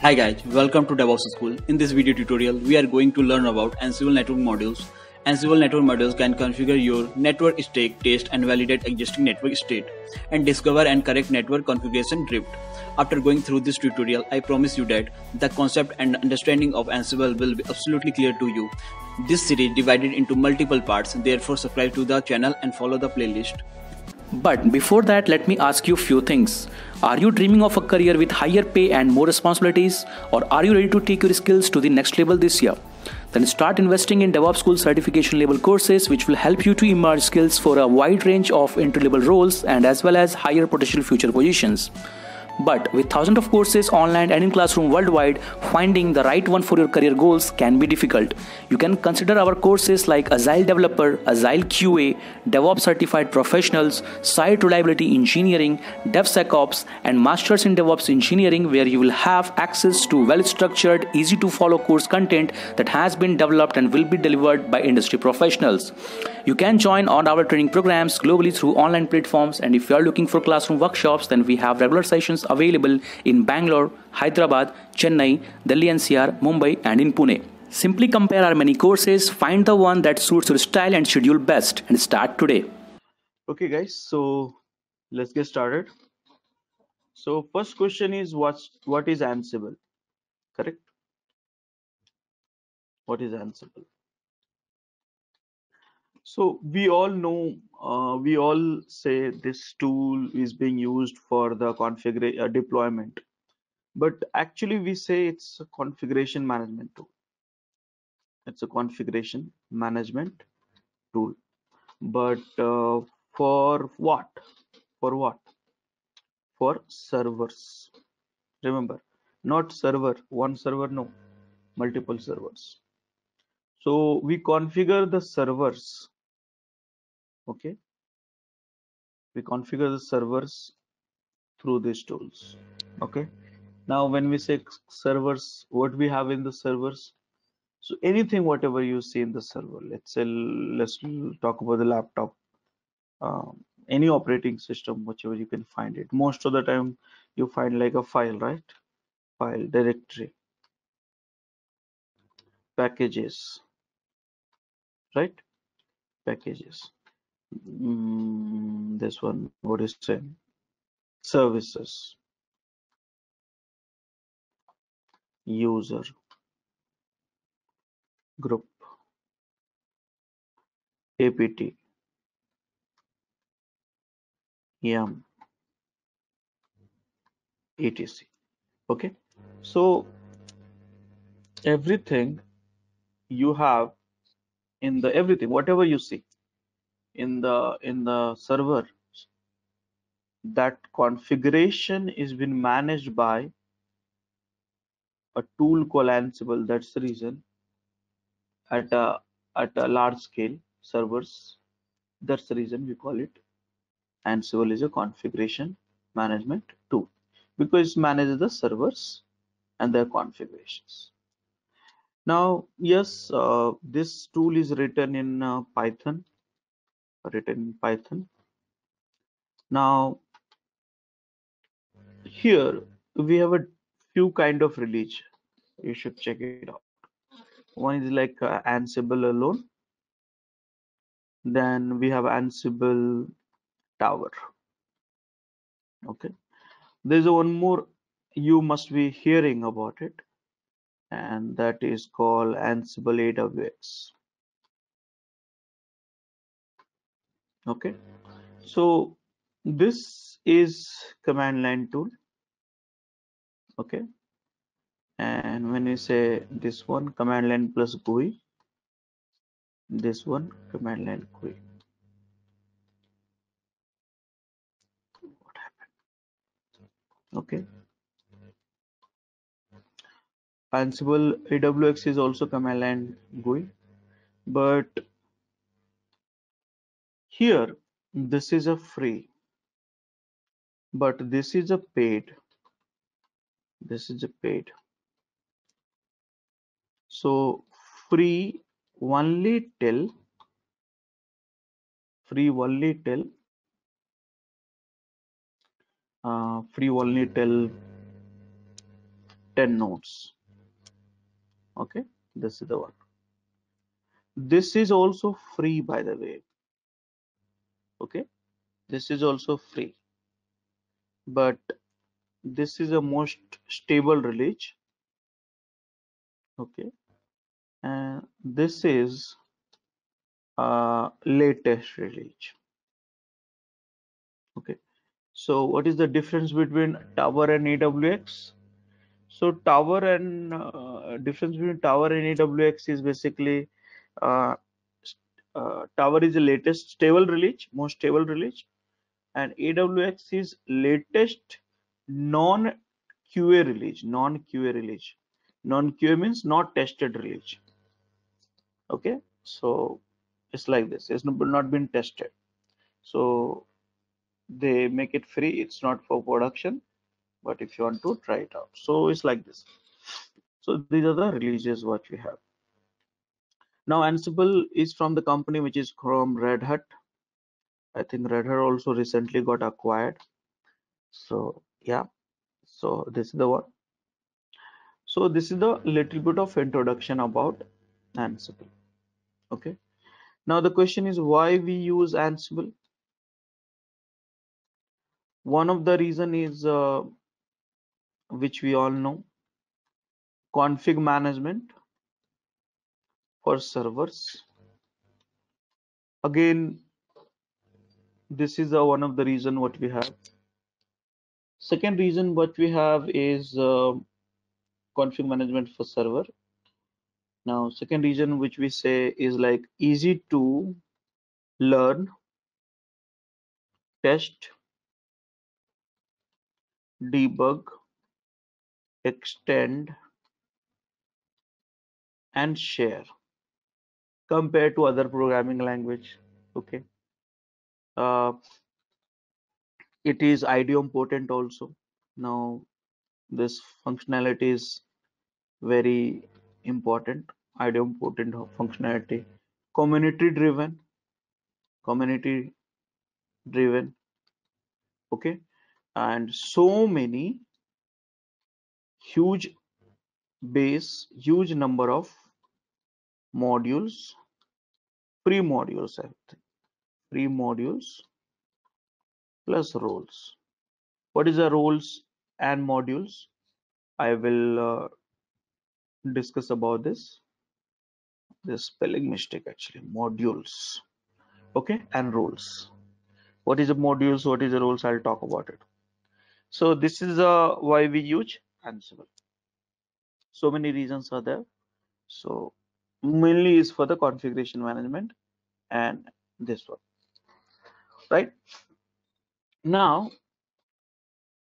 Hi guys, welcome to DevOps School. In this video tutorial, we are going to learn about Ansible network modules. Ansible network modules can configure your network state, test and validate existing network state, and discover and correct network configuration drift. After going through this tutorial, I promise you that the concept and understanding of Ansible will be absolutely clear to you. This series divided into multiple parts, therefore subscribe to the channel and follow the playlist. But before that, let me ask you a few things. Are you dreaming of a career with higher pay and more responsibilities? Or are you ready to take your skills to the next level this year? Then start investing in DevOps School certification level courses which will help you to emerge skills for a wide range of entry level roles and as well as higher potential future positions. But with thousands of courses online and in classroom worldwide, finding the right one for your career goals can be difficult. You can consider our courses like Agile Developer, Agile QA, DevOps Certified Professionals, Site Reliability Engineering, DevSecOps, and Masters in DevOps Engineering, where you will have access to well-structured, easy-to-follow course content that has been developed and will be delivered by industry professionals. You can join on our training programs globally through online platforms, and if you are looking for classroom workshops, then we have regular sessions available in Bangalore, Hyderabad, Chennai, Delhi NCR, Mumbai, and in Pune. Simply compare our many courses, find the one that suits your style and schedule best, and start today. Okay guys, so let's get started. So first question is what is Ansible? Correct? What is Ansible? So we all know, we all say this tool is being used for the deployment, but actually we say it's a configuration management tool. It's a configuration management tool, but for what? For what? For servers. Remember, not server, one server, no, multiple servers. So we configure the servers. Okay, we configure the servers through these tools. Okay, now when we say servers, what we have in the servers? So anything, whatever you see in the server, let's talk about the laptop, any operating system, whichever you can find it. Most of the time you find like a file, right? File, directory, packages, right? Packages. This one, what is it? Services, user, group, apt, yum, etc. Okay, so everything you have in the everything, whatever you see in the server, that configuration is being managed by a tool called Ansible. That's the reason at a large scale servers. That's the reason we call it Ansible is a configuration management tool, because it manages the servers and their configurations. Now, yes, this tool is written in Python. Now, here we have a few kind of release. You should check it out. One is like Ansible alone. Then we have Ansible Tower. Okay. There's one more you must be hearing about it, and that is called Ansible AWS. Okay, so this is command line tool. Okay, and when we say this one command line plus GUI, this one command line GUI. What happened? Okay, Ansible AWS is also command line GUI, but here this is a free, but this is a paid. This is a paid. So free only till 10 10 nodes. Okay, this is the one. This is also free, by the way. Okay, this is also free, but this is a most stable release. Okay, and this is latest release. Okay, so what is the difference between Tower and AWX? So Tower and difference between Tower and AWX is basically uh, Tower is the latest stable release, most stable release, and AWX is latest non-QA release. Non-QA release. Non-QA means not tested release. Okay, so it's like this. It's not been tested. So they make it free. It's not for production, but if you want to try it out, so it's like this. So these are the releases what we have. Now Ansible is from the company which is from Red Hat. I think Red Hat also recently got acquired. So yeah, so this is the one. So this is the little bit of introduction about Ansible. Okay. Now the question is why we use Ansible. One of the reason is which we all know, config management for servers. Again, this is one of the reason what we have. Second reason what we have is config management for server. Now second reason which we say is like easy to learn, test, debug, extend, and share compared to other programming language. Okay, it is idiomapotent also. Now this functionality is very important. Idiomapotent functionality, community driven. Okay, and so many huge huge number of modules, free modules, I think, free modules plus roles. What is the roles and modules? I will discuss about this. This spelling mistake actually. Modules, okay, and roles. What is the modules? What is the roles? I'll talk about it. So this is why we use Ansible. So many reasons are there. So mainly is for the configuration management and this one, right? Now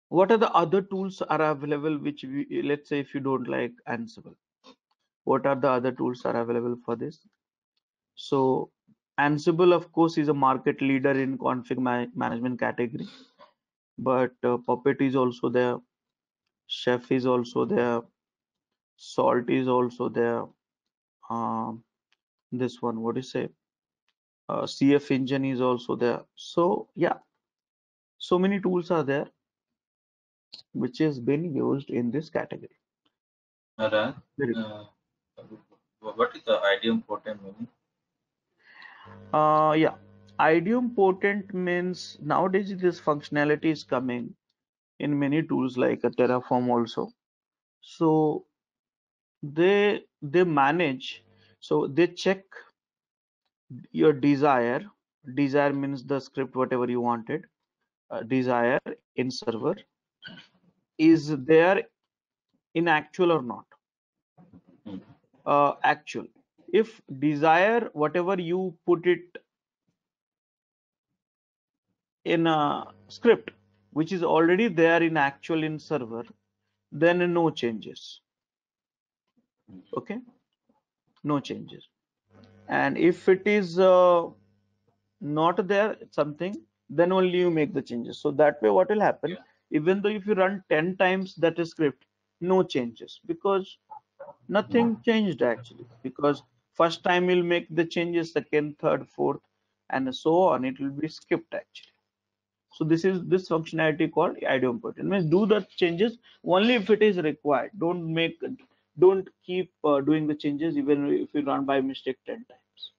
what are the other tools are available which we, let's say if you don't like Ansible, what are the other tools are available for this? So Ansible of course is a market leader in config management category, but Puppet is also there, Chef is also there, Salt is also there, this one, what do you say, CF Engine is also there. So yeah, so many tools are there which has been used in this category. Raj, Very good. what is the idiomapotent meaning? Yeah, idiomapotent means nowadays this functionality is coming in many tools like a Terraform also. So they manage, so they check your desire. Desire means the script whatever you wanted. Desire in server is there in actual or not. Actual. If desire whatever you put it in a script which is already there in actual in server, then no changes. Okay, no changes. And if it is not there something, then only you make the changes. So that way what will happen, even though if you run 10 times that script, no changes, because nothing changed actually, because first time you'll make the changes, second, third, fourth, and so on, it will be skipped actually. So this functionality called idempotent. Means do the changes only if it is required. Don't keep doing the changes even if you run by mistake 10 times.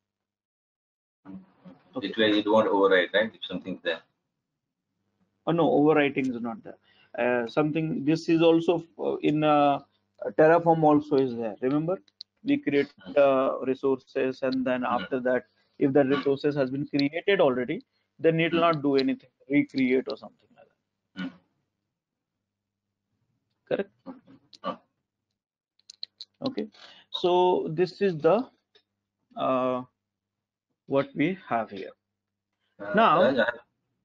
Okay. It won't override, right? If something's there. Oh no, overwriting is not there. Something this is also in Terraform also is there. Remember, we create resources, and then after that, if the resources has been created already, then it will not do anything, recreate or something like that. Correct? Okay. So this is the what we have here. Now, Raj,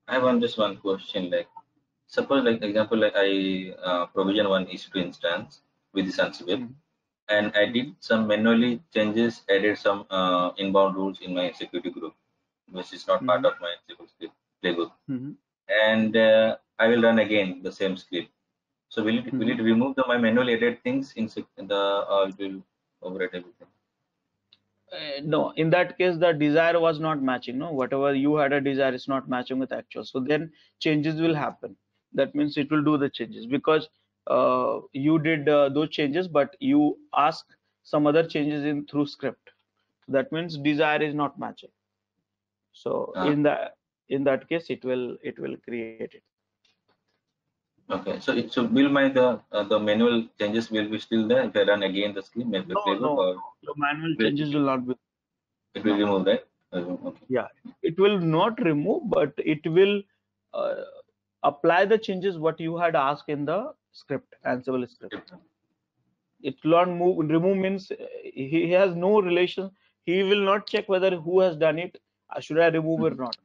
I have just one question. Like, suppose, like example, like I provision one EC2 instance with this Ansible, and I did some manually changes, added some inbound rules in my security group, which is not part of my Ansible script playbook, and I will run again the same script. So will it remove my manually added things in the or it will override everything? No, in that case the desire was not matching. No, whatever you had a desire is not matching with actual, so then changes will happen. That means it will do the changes because you did those changes, but you ask some other changes in through script. That means desire is not matching. So in that case it will create it. Okay, so will the manual changes will be still there if I run again the script, maybe the playbook, or the manual changes will not be. It will remove that. Okay. Yeah, it will not remove, but it will apply the changes what you had asked in the script, Ansible script. It will not remove means he has no relation. He will not check whether who has done it. Should I remove or not?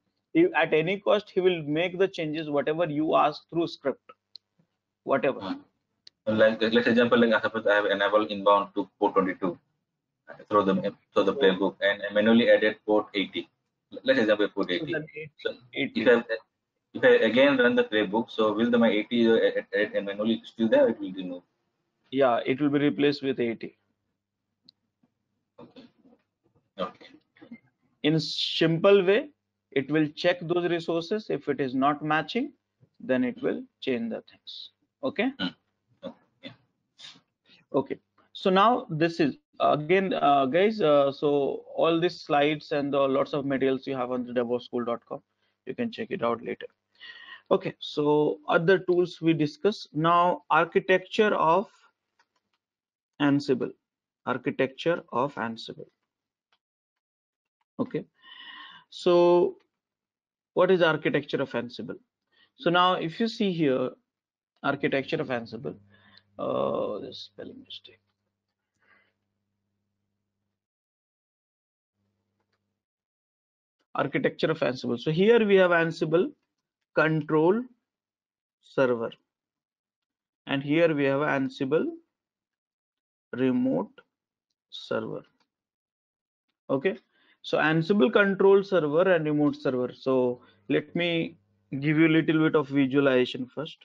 At any cost, he will make the changes whatever you ask through script, whatever. Like let's example, like suppose I have enabled inbound to port 22 through the playbook, and I manually added port 80. Let's example port 80. So if I again run the playbook, so will my 80 added manually still there? Or it will remove. Yeah, it will be replaced with 80. Okay. Okay. In simple way, it will check those resources. If it is not matching, then it will change the things. Okay. Yeah. Okay. So now this is again, guys. So all these slides and lots of materials you have on the devopsschool.com. You can check it out later. Okay. So other tools we discuss now. Architecture of Ansible. Architecture of Ansible. Okay. So what is architecture of Ansible? So now if you see here, architecture of Ansible, this spelling mistake. Architecture of Ansible. So here we have Ansible control server, and here we have Ansible remote server. Okay, so Ansible control server and remote server. So let me give you a little bit of visualization first.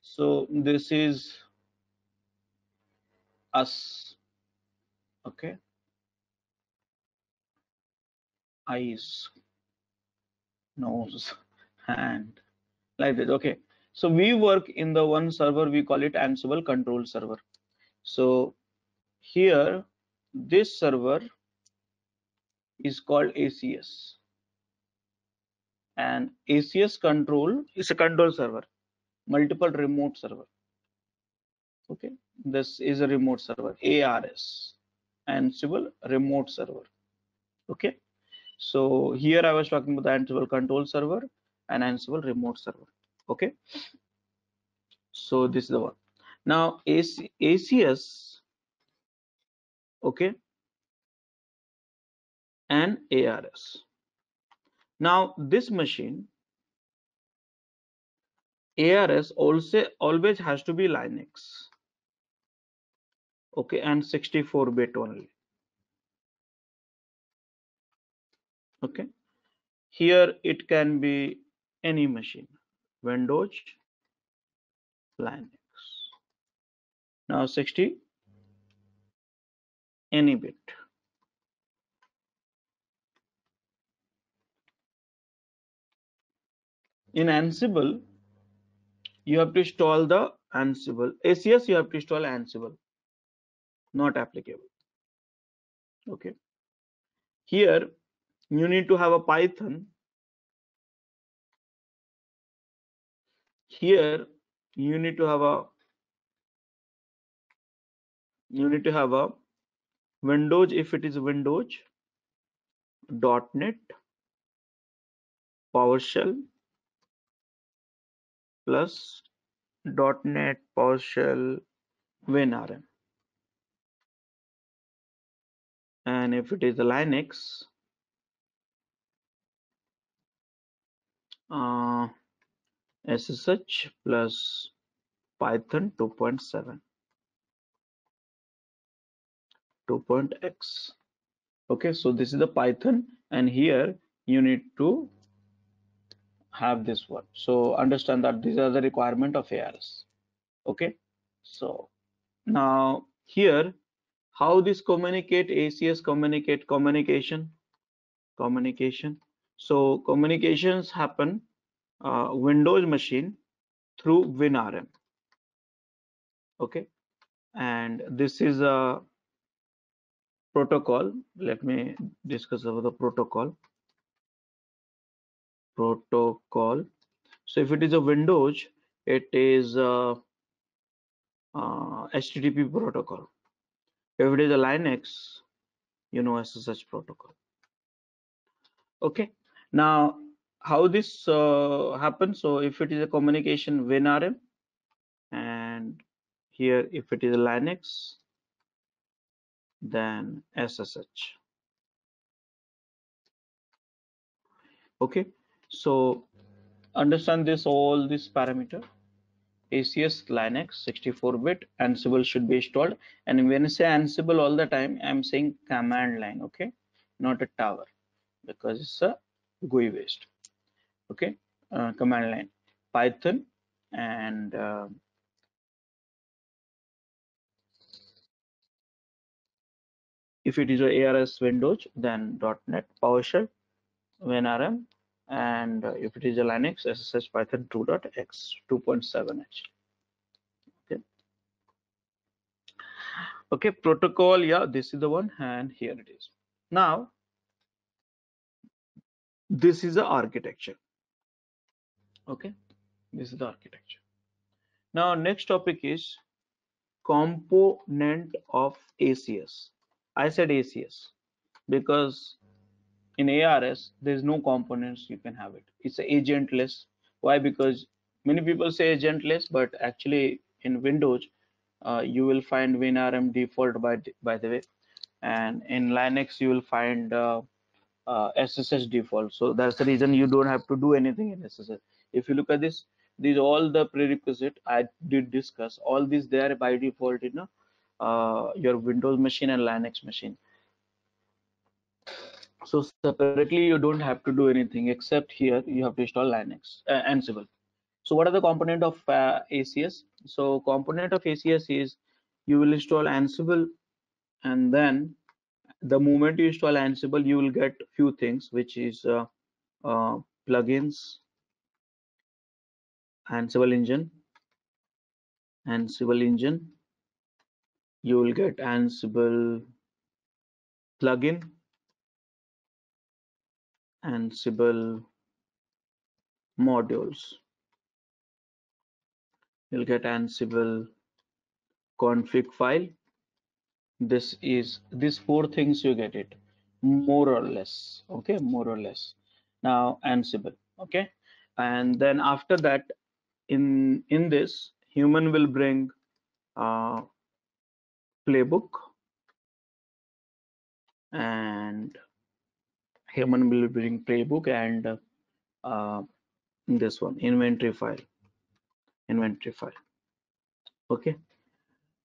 So this is us. Okay, eyes, nose, hand, like this. Okay, so we work in the one server, we call it Ansible control server. So here this server is called ACS, and ACS control is a control server, multiple remote server. Okay, this is a remote server, ARS, Ansible remote server. Okay, so here I was talking about the Ansible control server and Ansible remote server. Okay, so this is the one. Now ACS, okay, and ARS. Now this machine ARS also always has to be Linux. Okay, and 64-bit only. Okay, here it can be any machine, Windows, Linux. Now 60, any bit. in Ansible, you have to install the Ansible. ACS, you have to install Ansible, not applicable. Okay. Here, you need to have a Python. Here, you need to have a Windows, if it is Windows, .NET, PowerShell plus .NET PowerShell WinRM. And if it is a Linux, SSH plus Python 2.7, 2.x. Okay, so this is the Python, and here you need to have this one. So understand that these are the requirement of ARS. Okay, so now here, how this communicate, ACS communication. So communications happen Windows machine through WinRM. Okay, and this is a protocol. Let me discuss about the protocol. So if it is a Windows, it is HTTP protocol. If it is a Linux, you know, SSH protocol. Okay, now how this happens? So if it is a communication WinRM, and here if it is a Linux, then SSH. Okay, so understand this, all this parameter. ACS Linux 64-bit, Ansible should be installed. And when I say Ansible all the time, I'm saying command line, okay, not a tower, because it's a GUI based. Okay, command line, Python, and if it is a ARS Windows, then .NET PowerShell WinRM, and if it is a Linux, SSH Python 2.x 2.7 actually. Okay, protocol, yeah, this is the one, and here it is. Now this is the architecture. Okay, this is the architecture. Now next topic is component of ACS. I said ACS because in ARS there is no components, you can have it. It's agentless. Why? Because many people say agentless, but actually in Windows you will find WinRM default by the way, and in Linux you will find SSH default. So that's the reason you don't have to do anything in SSH. If you look at this, these all the prerequisite I did discuss. All these there by default in your Windows machine and Linux machine. So separately you don't have to do anything, except here you have to install Linux Ansible. So what are the component of ACS? So component of ACS is you will install Ansible, and then the moment you install Ansible, you will get few things, which is plugins, Ansible engine. You will get Ansible plugin, Ansible modules. You'll get Ansible config file. These four things you get it, more or less. Okay, more or less. Now Ansible. Okay, and then after that, in this, human will bring playbook, and human will bring playbook, and this one, inventory file. Okay,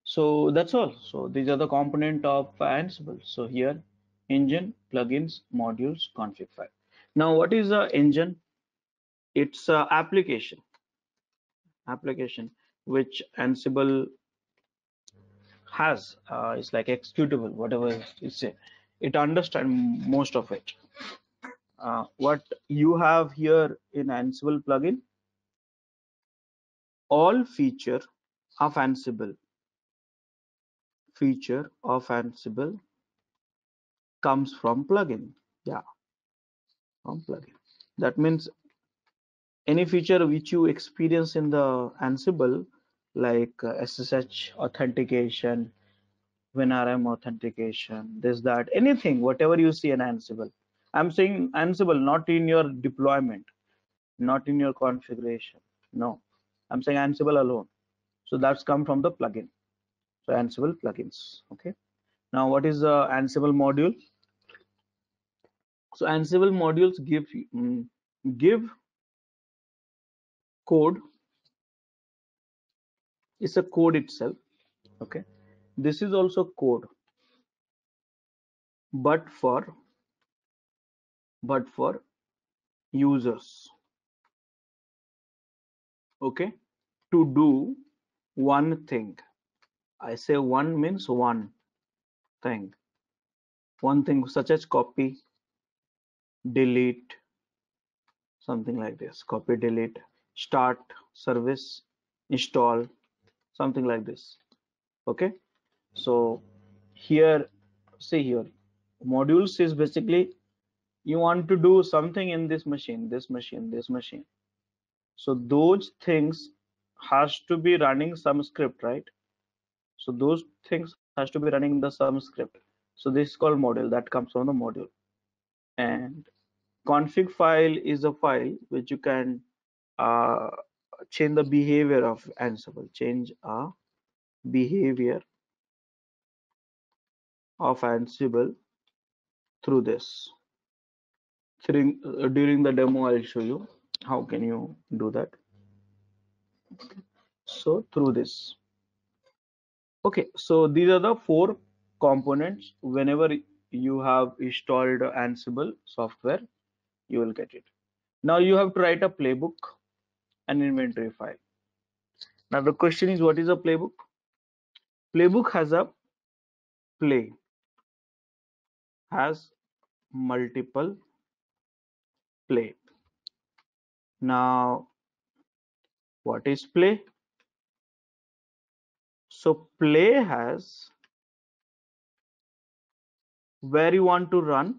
so that's all. So these are the component of Ansible. So here, engine, plugins, modules, config file. Now what is the engine? It's a application which Ansible has. It's like executable, whatever you say. It understands most of it. what you have here in Ansible plugin, all feature of Ansible comes from plugin. Yeah, from plugin. That means any feature which you experience in the Ansible, like SSH authentication, WinRM authentication, this, that, anything, whatever you see in Ansible. I'm saying Ansible, not in your deployment, not in your configuration. No, I'm saying Ansible alone. So that's come from the plugin. So Ansible plugins. Okay. Now what is the Ansible module? So Ansible modules give code. It's a code itself. Okay. This is also code, but for users. Okay. To do one thing. I say one means one thing. One thing such as copy, delete, something like this. Copy, delete, start service, install, something like this. Okay. So here, see here, modules is basically you want to do something in this machine, this machine, this machine. So those things has to be running some script, right? So those things has to be running the some script. So this is called module, that comes from the module. And config file is a file which you can change the behavior of Ansible, change a behavior of Ansible through this. During the demo, I'll show you how can you do that. So through this. Okay, so these are the 4 components. Whenever you have installed Ansible software, you will get it. Now you have to write a playbook and inventory file. Now the question is, what is a playbook? Playbook has a play, has multiple play. Now what is play? So play has where you want to run,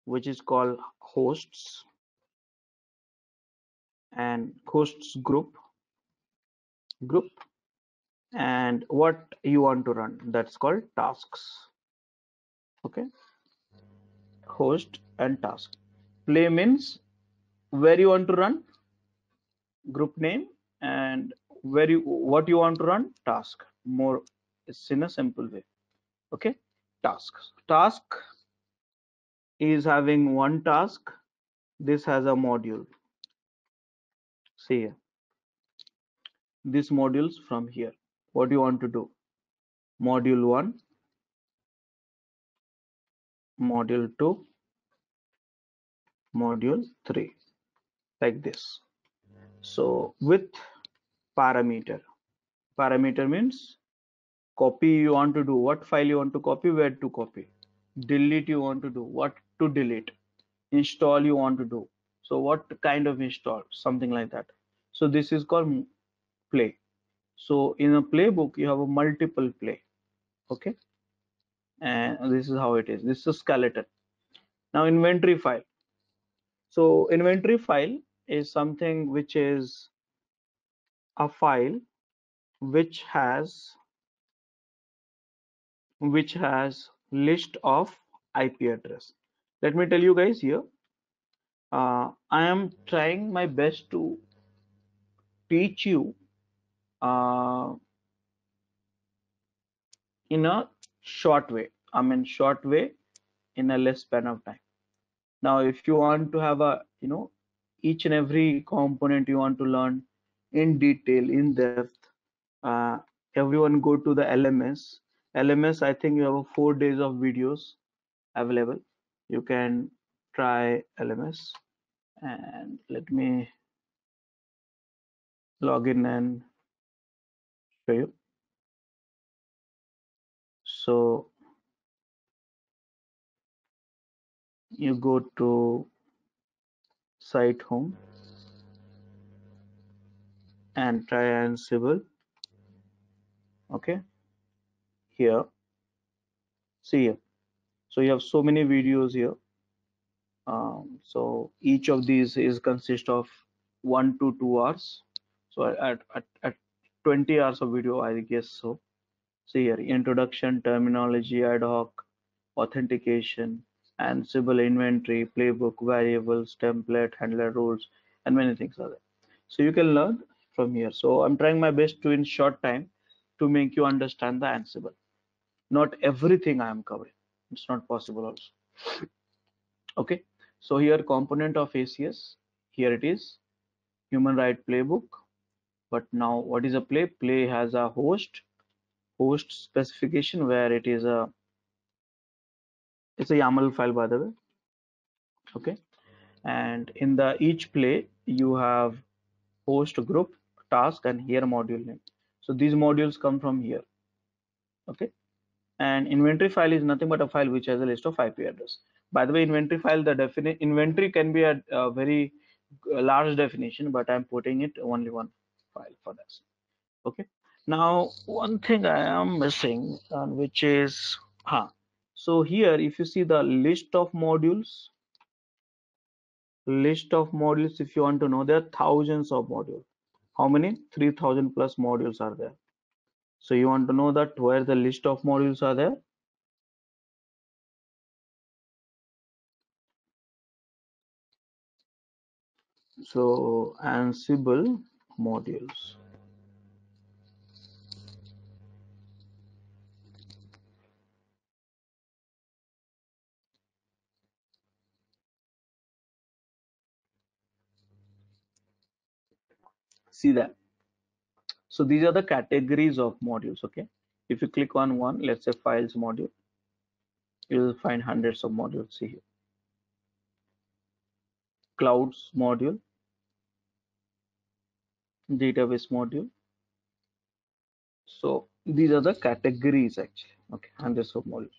which is called hosts, and hosts group, and what you want to run, that's called tasks. Okay, host and task. Play means where you want to run, group name, and what you want to run, task. More, it's in a simple way. Okay, task is having one task. This has a module. See here, this modules from here. What you want to do? Module 1, module 2, module 3, like this. So with parameter means copy you want to do, what file you want to copy, where to copy. Delete you want to do, what to delete. Install you want to do, so what kind of install, something like that. So this is called play. So in a playbook you have a multiple play. Okay, and this is how it is. This is a skeleton. Now inventory file. So inventory file is something which is a file which has list of IP address. Let me tell you guys here, I am trying my best to teach you uh, in a short way. I mean short way in a less span of time. Now if you want to have a each and every component you want to learn in detail, in depth, uh, everyone go to the LMS. I think you have 4 days of videos available. You can try LMS, and let me log in and show you. So You go to site home and try Ansible. Okay, here, see here. So you have so many videos here. So each of these is consist of 1 to 2 hours. So at 20 hours of video, I guess so. See here, introduction, terminology, ad hoc, authentication, Ansible inventory, playbook, variables, template, handler rules, and many things are there. So you can learn from here. So I'm trying my best to in short time to make you understand the Ansible. Not everything I am covering. It's not possible also. Okay. So here component of ACS. Here it is human right playbook. But now what is a play? Play has a host specification where it's a YAML file, by the way. Okay, and in the each play you have host, group, task, and here module name. So these modules come from here. Okay, and inventory file is nothing but a file which has a list of IP address. By the way, inventory file, the inventory can be a very large definition, but I'm putting it only one file for this. Okay, now one thing I am missing, which is so here if you see the list of modules, if you want to know, there are thousands of modules. How many? 3000 plus modules are there. So you want to know that where the list of modules are there. So Ansible modules. See that. So these are the categories of modules. Okay, if you click on one, let's say files module, you will find hundreds of modules. See here, clouds module, database module. So these are the categories actually. Okay, hundreds of modules.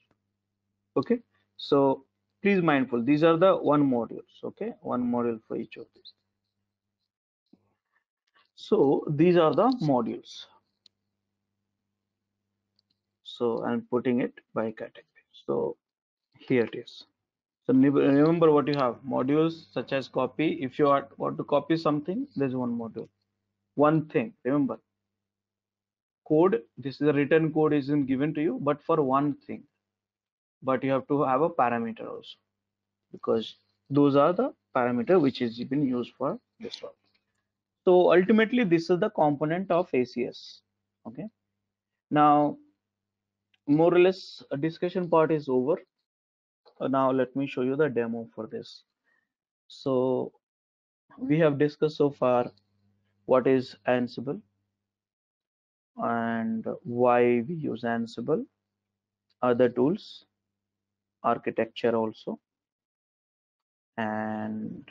Okay, so please mindful, these are the one modules. Okay, one module for each of these. So these are the modules. So I'm putting it by category. So here it is. So remember what you have, modules such as copy. If you want to copy something, there's one module, one thing. Remember, code, this is a written code isn't given to you, but for one thing. But you have to have a parameter also, because those are the parameter which is been used for this one. So ultimately, this is the component of ACS. Okay. Now, more or less, a discussion part is over. Now let me show you the demo for this. So we have discussed so far what is Ansible and why we use Ansible, other tools, architecture also, and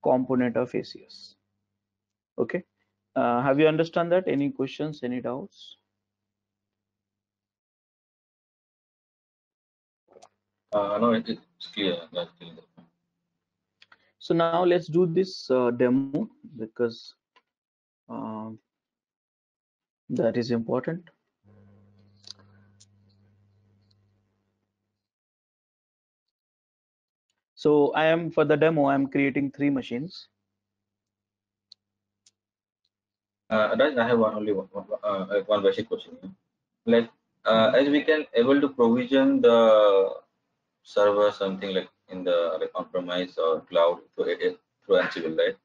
component of ACS. Okay, have you understand that? Any questions, any doubts? No, it's clear. That's clear. So now let's do this demo, because that is important. So I am, for the demo, I'm creating 3 machines. Raj, I have one basic question. Like, as we can able to provision the server something like in the like on-premise or cloud through Ansible, right?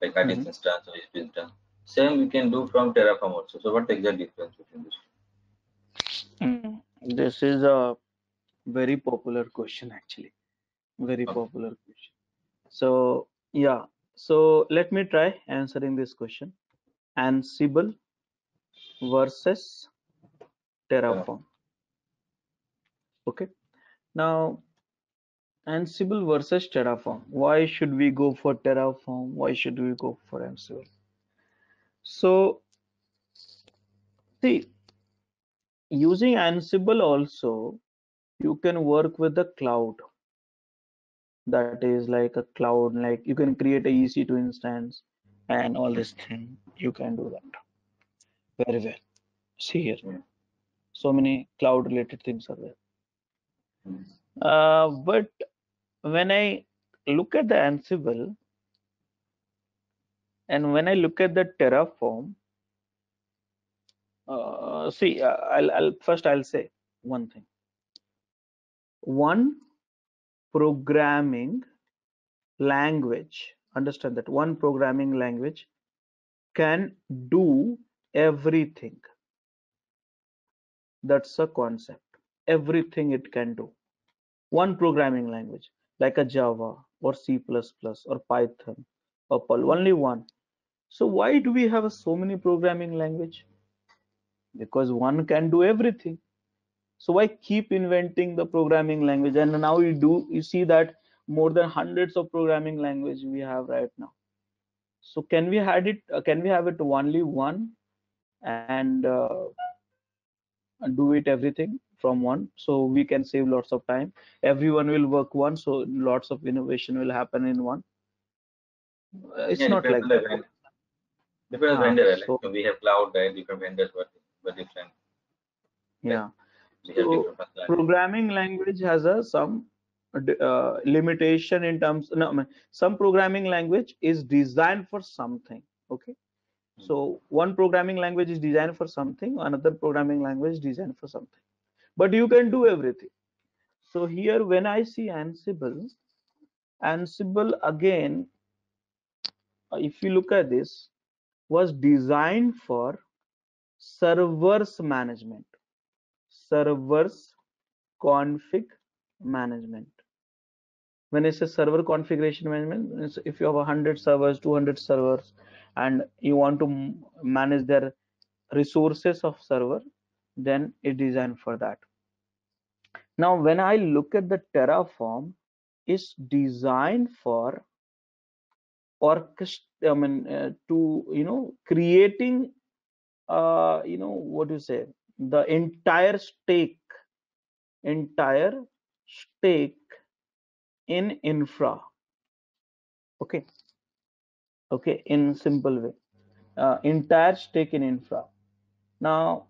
Like Addis instance or ESP instance. Same we can do from Terraform also. So what the exact difference between this? This is a very popular question actually. Very Okay. popular question. So yeah, so let me try answering this question. Ansible versus Terraform. Okay. Now Ansible versus Terraform. Why should we go for Terraform? Why should we go for Ansible? So see, using Ansible also, you can work with the cloud. that is like a cloud, like you can create a EC2 instance and all this thing. You can do that very well. See here, Yeah. so many cloud related things are there. Mm. But when I look at the Ansible and when I look at the Terraform, see, I'll say one thing. One programming language, understand that one programming language can do everything. That's a concept. Everything it can do. One programming language like a Java or C++ or Python or Perl, only one. So why do we have so many programming language? Because one can do everything. So why keep inventing the programming language? And now you see that more than hundreds of programming language we have right now. So can we have it? Can we have it only one and do it everything from one? So we can save lots of time. Everyone will work one, so lots of innovation will happen in one. It's Yeah, not depends like on the that. depends on Ah, vendor. Like so we have cloud, right? Different vendors, but different. Like yeah. we have So different functionality. programming language has some limitation in terms. No, I mean, some programming language is designed for something. Okay. So one programming language is designed for something, another programming language is designed for something. But you can do everything. So here, when I see Ansible, Ansible again, if you look at this, was designed for servers management, servers config management. When I say server configuration management, it's if you have 100 servers, 200 servers, and you want to manage their resources of server, then it's designed for that. Now, when I look at the Terraform, it's designed for creating, what do you say, the entire stake in infra. Okay, in simple way, entire stake in infra. Now,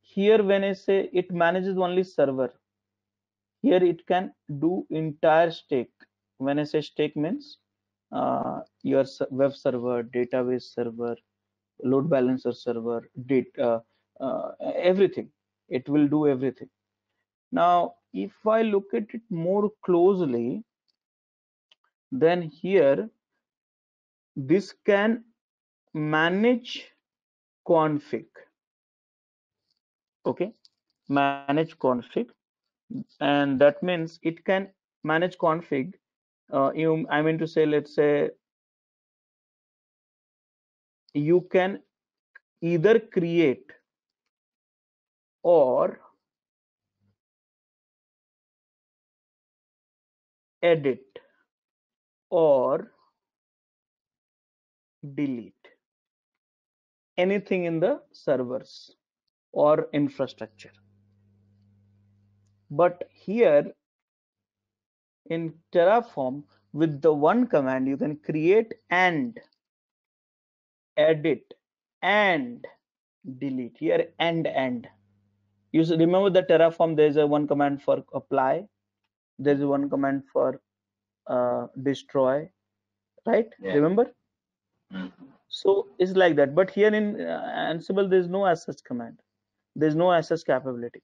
here when I say it manages only server, here it can do entire stake. When I say stake means your web server, database server, load balancer server, data, everything. It will do everything. Now, if I look at it more closely, then here this can manage config. Okay, manage config, and that means it can manage config. I mean to say, let's say you can either create or edit or delete anything in the servers or infrastructure. But here in Terraform, with the one command, you can create and edit and delete. Here and you should remember the Terraform, there's a one command for apply, there's one command for destroy, right? Yeah. Remember? Mm. So it's like that. But here in Ansible, there's no as such command, there's no as such capability.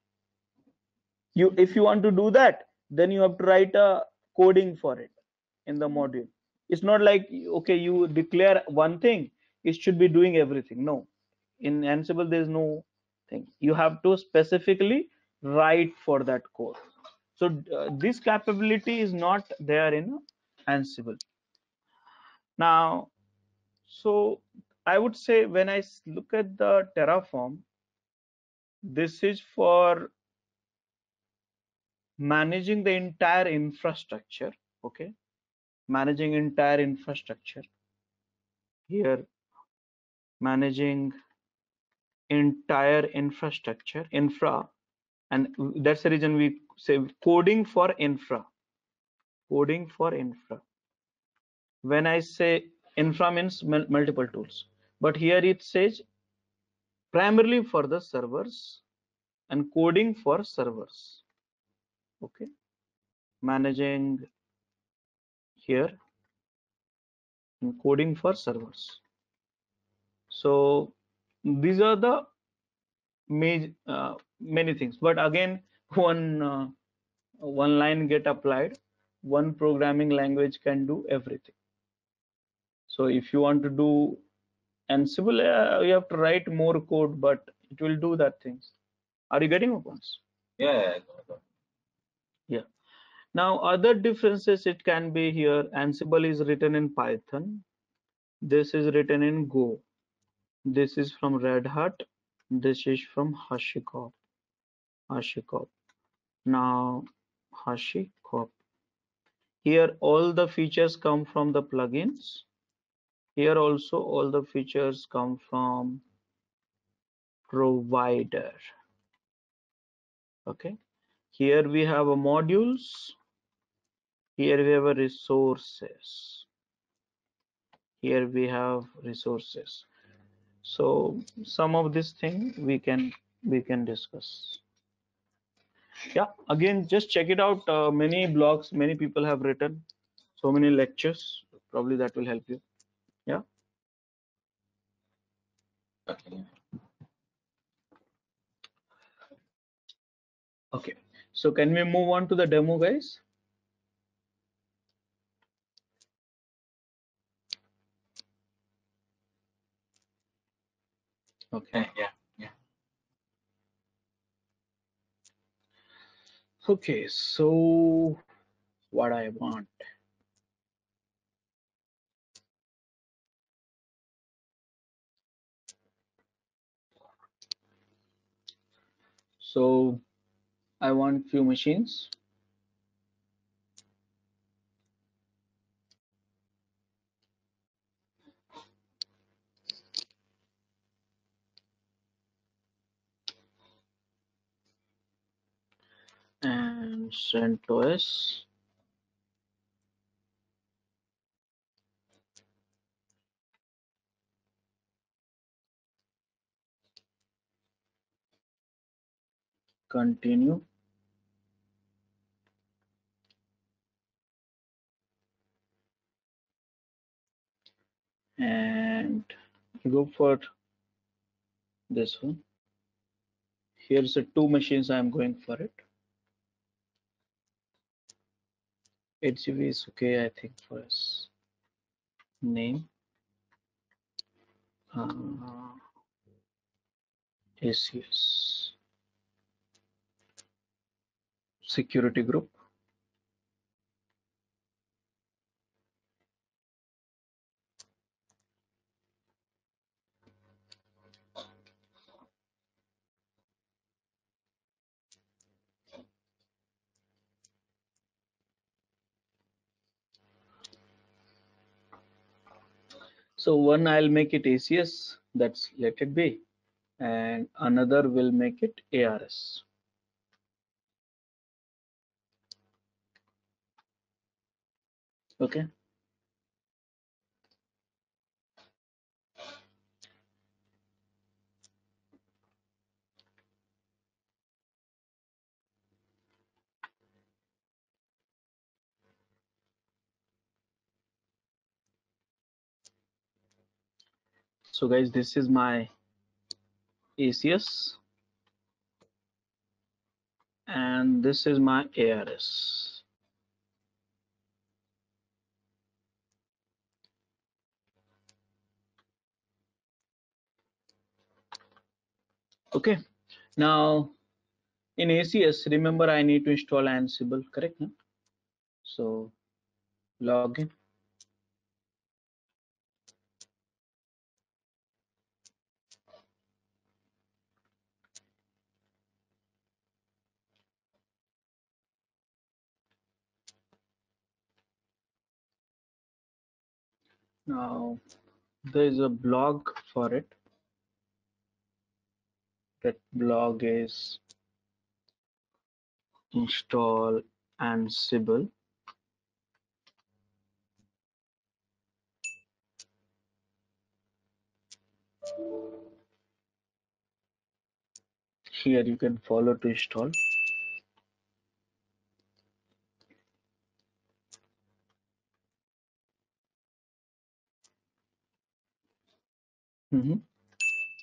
If you want to do that, then you have to write a coding for it in the module. It's not like, okay, you declare one thing, it should be doing everything. No, in Ansible there's no thing, you have to specifically write for that code. So this capability is not there in Ansible. Now, so I would say when I look at the Terraform, this is for managing the entire infrastructure. Okay, managing entire infrastructure. Here, managing entire infrastructure, infra, and that's the reason we say coding for infra. coding for infra. When I say infra means multiple tools, but here it says primarily for the servers and coding for servers. Okay, managing here and coding for servers. So these are the many things, but again one line get applied. One programming language can do everything. So if you want to do Ansible, you have to write more code, but it will do that things. Are you getting my points? Yeah. Yeah. Now other differences it can be here. Ansible is written in Python. This is written in Go. This is from Red Hat. This is from HashiCorp. HashiCorp. Now HashiCorp. Here all the features come from the plugins. Here also all the features come from provider. Okay. Here we have a modules. Here we have a resources. Here we have resources. So some of this thing we can discuss. Yeah, again just check it out. Many blogs, many people have written, so many lectures, probably that will help you. Yeah. Okay. Okay, so can we move on to the demo, guys? Okay. Yeah. Okay, so what I want. So I want few machines. And CentOS. Continue. And go for this one. Here's the two machines I'm going for it. 8GB is okay, I think, for us. Name. ACS. Security group. So one I'll make it ACS, that's let it be, and another will make it ARS. Okay. So guys, this is my ACS and this is my ARS. Okay, now in ACS, remember I need to install Ansible, correct? No? So login. Now there is a blog for it. That blog is install Ansible. Here you can follow to install.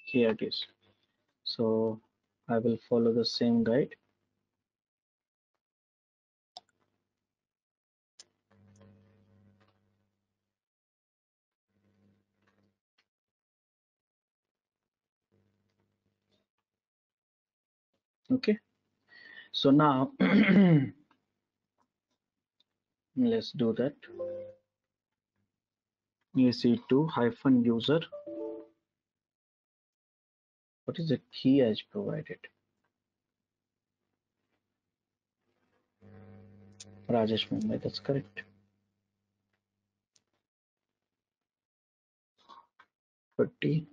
Here it is. So I will follow the same guide. Okay, so now let's do that. EC2-user. What is the key as provided? Rajesh Mumbai, that's correct. 30.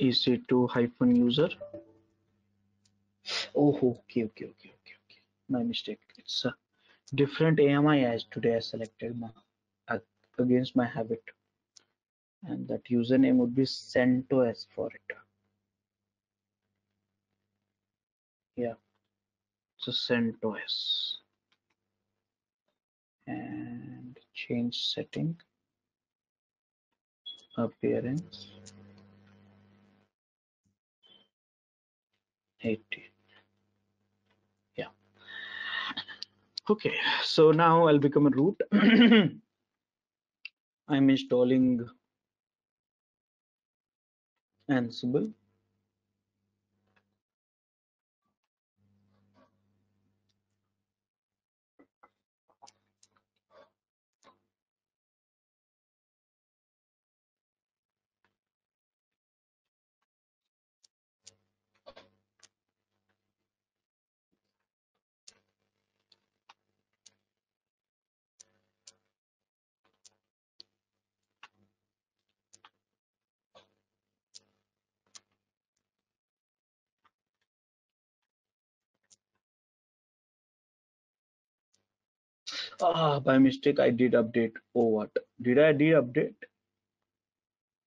EC2-user. Oh, okay. My mistake. It's a different AMI as today I selected against my habit, and that username would be CentOS for it. Yeah, so CentOS and change setting, appearance 80. Yeah. Okay, so now I'll become a root. I'm installing Ansible. By mistake I did update. Oh, what did I did update?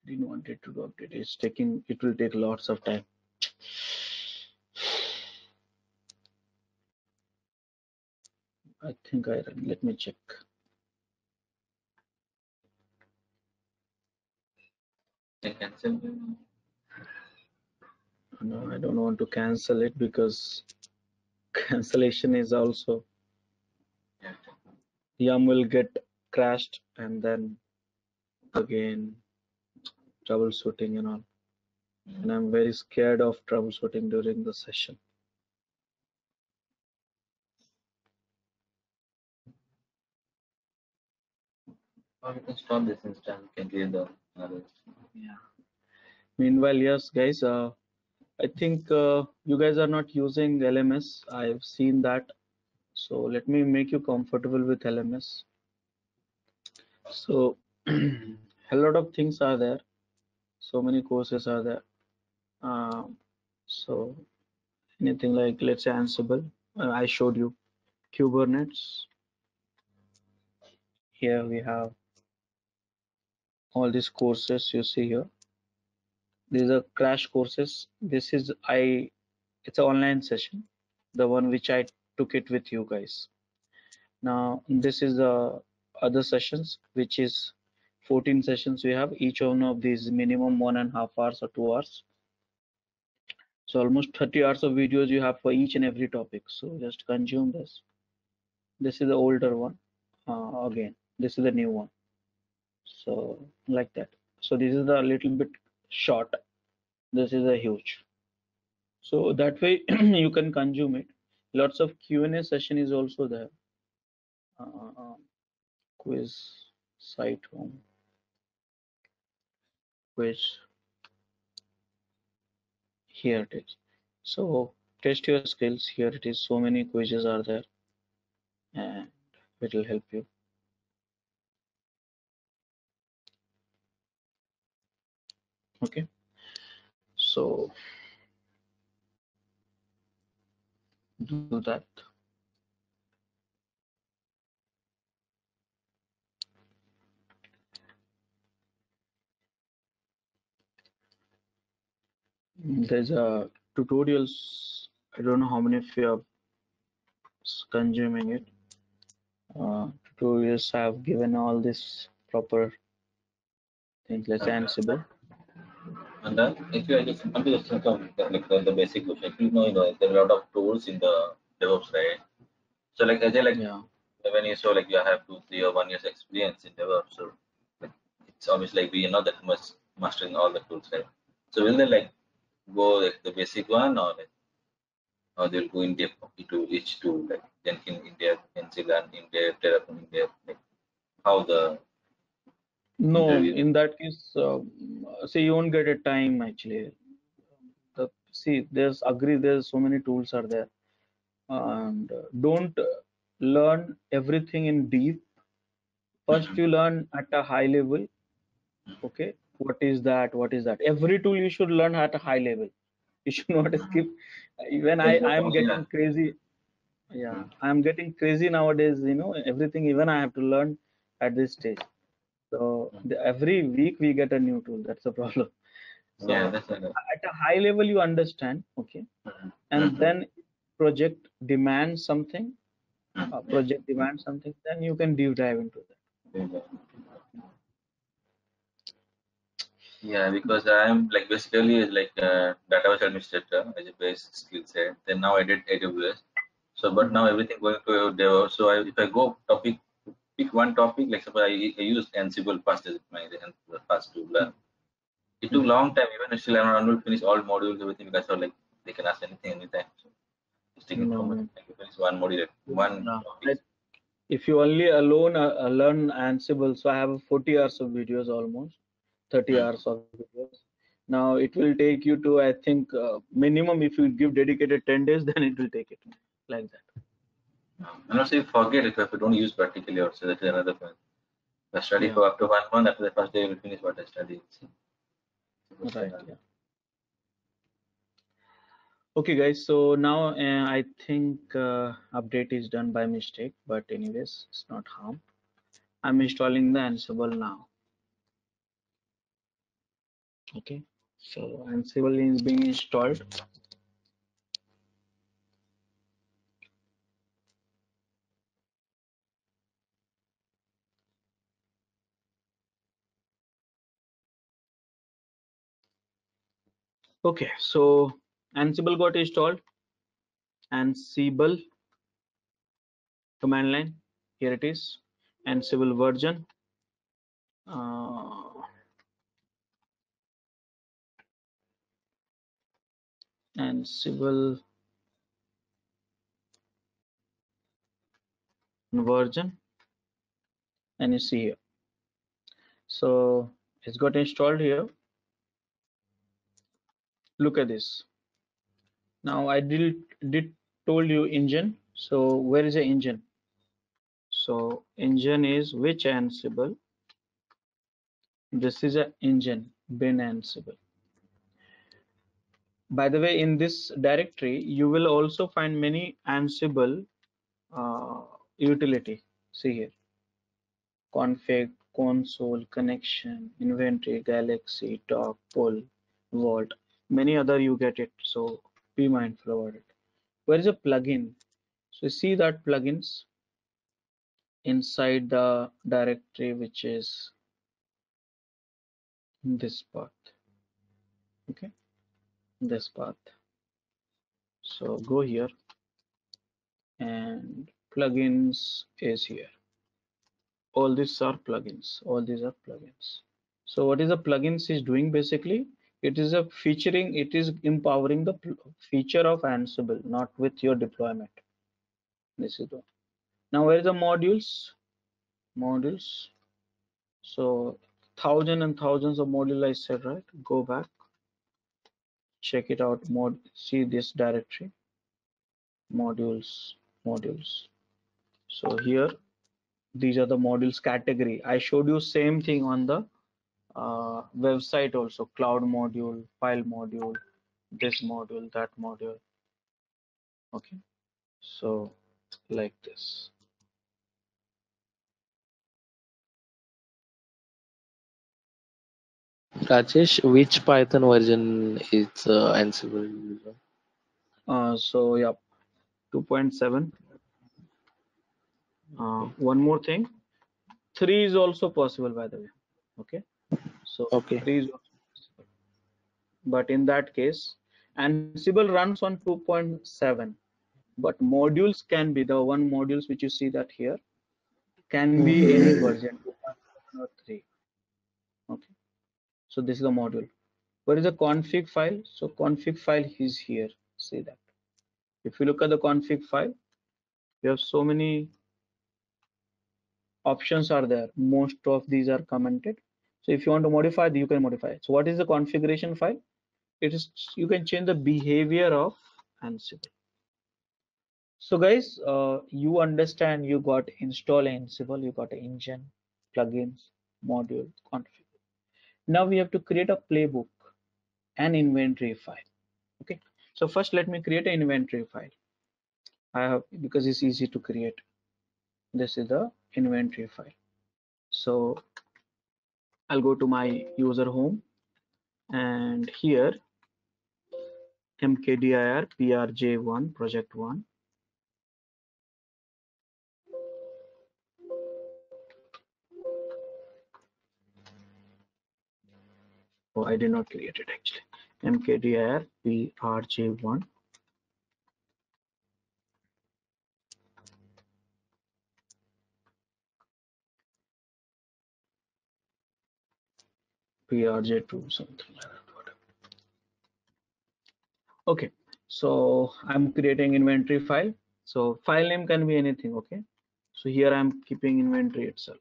Didn't want it to do update. It will take lots of time. I think let me check. I cancel. No, I don't want to cancel it because cancellation is also Yeah. Yum will get crashed and then again troubleshooting and all. And I'm very scared of troubleshooting during the session. Or you can stop this instance, can clear the others. Yeah. Meanwhile, yes, guys, I think you guys are not using LMS. I've seen that. So let me make you comfortable with LMS. So a lot of things are there. So many courses are there. So anything like, let's say Ansible, I showed you Kubernetes. Here we have all these courses you see here. These are crash courses. This is it's an online session, the one which I took it with you guys. Now this is the other sessions, which is 14 sessions we have. Each one of these minimum 1.5 hours or 2 hours. So almost 30 hours of videos you have for each and every topic. So just consume this. This is the older one. Again, this is the new one. So like that. So this is the little bit short. This is a huge. So that way you can consume it. Lots of Q&A session is also there. Quiz, site home, quiz. Here it is. So test your skills. Here it is. So many quizzes are there, and it will help you. Okay. So do that. There's a tutorials. I don't know how many of you are consuming it. Tutorials have given all this proper things like Ansible. And then if you just want to just think of like the basic question, if you know there are a lot of tools in the DevOps, right? So like as I like Yeah. when you saw like you have 2, 3 or 1 years experience in DevOps, so like, it's obviously like we are not that much mastering all the tools, right? So will they like go like the basic one or they'll go in depth into each tool like Jenkins in depth, Ansible in depth, Terraform in depth, like how the No, interview? in that case, see, you won't get a time actually. There's so many tools are there, and don't learn everything in deep. First, you learn at a high level. Okay, what is that? What is that? Every tool you should learn at a high level. You should not skip. Even I'm Yeah. getting crazy. Yeah, I'm getting crazy nowadays. Everything. Even I have to learn at this stage. So every week we get a new tool. That's the problem. Yeah, So that's like at a high level you understand, okay, and then project demands something. Project demands something. Then you can deep dive into that. yeah, because I'm like basically like database administrator as a base skill set. Then now I did AWS. So, but now everything going to DevOps. So if I go pick one topic, like suppose I used Ansible first as my first to learn. It took long time. Even still, I'm not finish all modules, everything because I like they can ask anything anytime. So it's taking too much. No. I can finish one module, one Yeah. topic. If you only alone learn Ansible, so I have 40 hours of videos almost, 30 hours of videos. Now it will take you to, I think, minimum if you give dedicated 10 days, then it will take it like that. I'm not saying forget it if I don't use practically also. That is another point. I study Yeah. for up to 1 month. After the first day, I will finish what I studied. Right. Yeah. Okay, guys. So now I think update is done by mistake, but anyways, it's not harm. I'm installing the Ansible now. Okay. So Ansible is being installed. Okay. So Ansible got installed. Ansible command line. Here it is. Ansible version. Ansible version, and you see here. So it's got installed here. Look at this. Now I did told you engine. So where is the engine? So engine is which Ansible? This is a engine bin Ansible. By the way, in this directory, you will also find many Ansible utility. See here: config, console, connection, inventory, galaxy, doc, pull, vault. Many other you get it. So be mindful about it. Where is a plugin? So you see that plugins inside the directory, which is this path. Okay, this path. So go here, and plugins is here. All these are plugins. All these are plugins. So what is the plugins is doing basically? It is a featuring. It is empowering the feature of Ansible, not with your deployment. This is the. Now where is the modules? Modules. So thousands and thousands of modules I said, right? Go back. check it out. See this directory, modules. So here these are the modules category. I showed you same thing on the website also. Cloud module, file module, this module, that module. Okay, so like this. Rajesh, which Python version is Ansible using? So yeah, 2.7. One more thing, 3 is also possible, by the way. Okay, so Okay. 3 is also possible, but in that case Ansible runs on 2.7, but modules can be the one modules which you see that here can be any version, 2.7 or 3. Okay, so this is the module. Where is the config file? So config file is here. See that. If you look at the config file, you have so many options are there. Most of these are commented. So if you want to modify, you can modify. So what is the configuration file? It is, you can change the behavior of Ansible. So guys, you understand, you got install Ansible, you got engine, plugins, module, config. Now we have to create a playbook, an inventory file. Okay, so first let me create an inventory file. I have, because it's easy to create. This is the inventory file. So I'll go to my user home, and here mkdir prj1 project 1. Oh, I did not create it actually. mkdir prj1. prj2, something like that. Whatever. Okay, so I'm creating inventory file. So file name can be anything. Okay, so here I'm keeping inventory itself.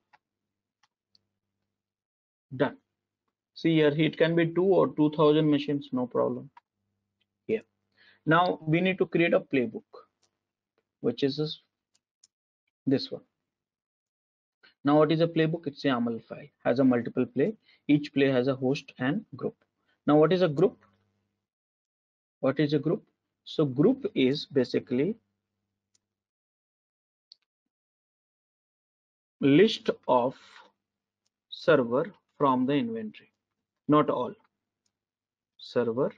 Done. See here, it can be 2 or 2000 machines, no problem. Here, now we need to create a playbook, which is this one. Now what is a playbook? It's a YAML file, has a multiple play. Each play has a host and group. Now what is a group? What is a group? So group is basically list of server from the inventory, not all server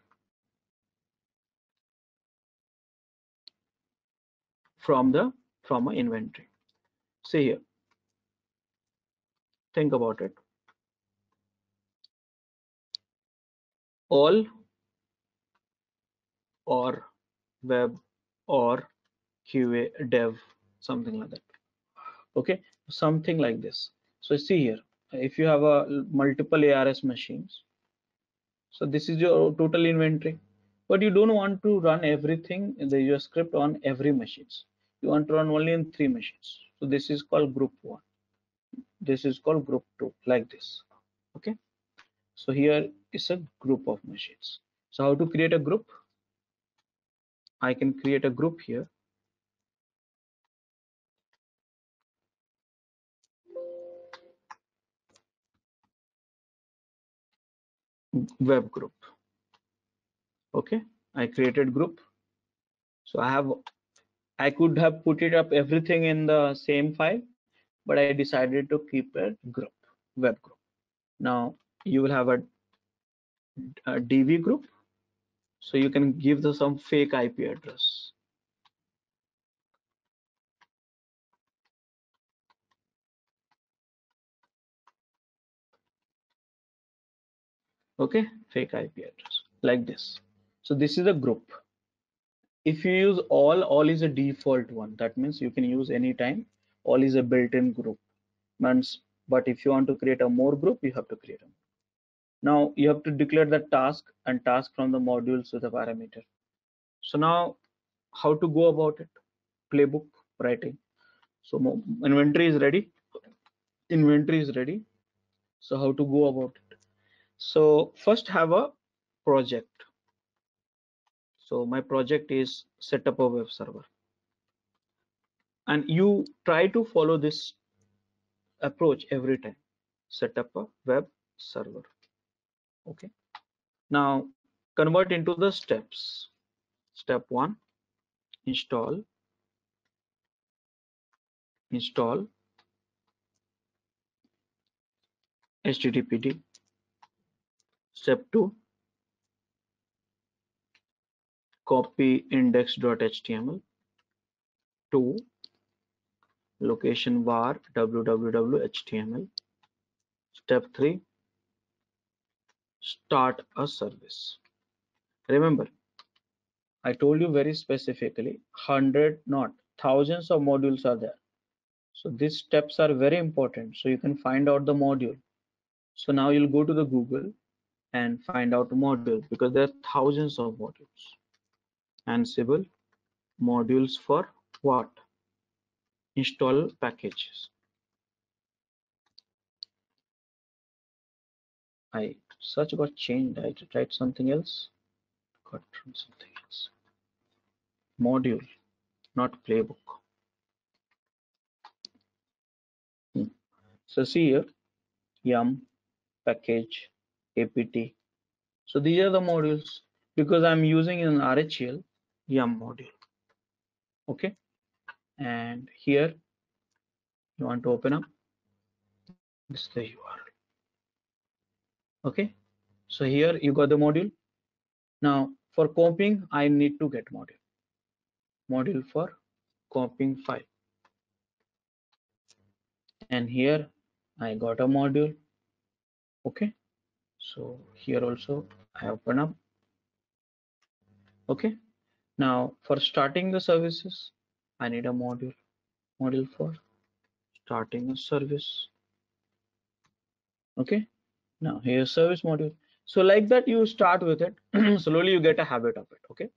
from an inventory. See here, think about it. All or web or QA dev, something like that. Okay, something like this. So see here, if you have a multiple ARS machines, so this is your total inventory, but you don't want to run everything in your script on every machines. You want to run only in 3 machines. So this is called group 1. This is called group 2, like this. Okay, so here is a group of machines. So how to create a group? I can create a group here. Web group. Okay, I created group. So I could have put it up everything in the same file, but I decided to keep a group, web group. Now you will have a DV group, so you can give some fake IP address. Okay, fake IP address like this. So this is a group. If you use all is a default one. That means you can use anytime. All is a built-in group. But if you want to create a more group, you have to create a. Now you have to declare the task and task from the modules with a parameter. So now how to go about it? Playbook writing. So inventory is ready. Inventory is ready. So how to go about it? So first have a project. So my project is set up a web server, and you try to follow this approach every time. Set up a web server. Okay. Now convert into the steps. Step 1, install HTTPD. Step 2, copy index.html. 2, location var www.html. Step 3, start a service. Remember, I told you very specifically 100, not thousands of modules are there. So these steps are very important, so you can find out the module. So now you'll go to the Google and find out module, because there are thousands of modules. Ansible modules for what? Install packages. I search got changed. I tried something else. Got from something else. Module, not playbook. So see here, yum, package, apt. So these are the modules, because I'm using an RHEL yum module. Okay, and here you want to open up this is the URL. Okay, so here you got the module. Now for copying, I need to get module for copying file, and here I got a module. Okay, so here also I open up. Okay, now for starting the services, I need a module for starting a service. Okay, now here's service module. So like that you start with it. Slowly you get a habit of it. Okay,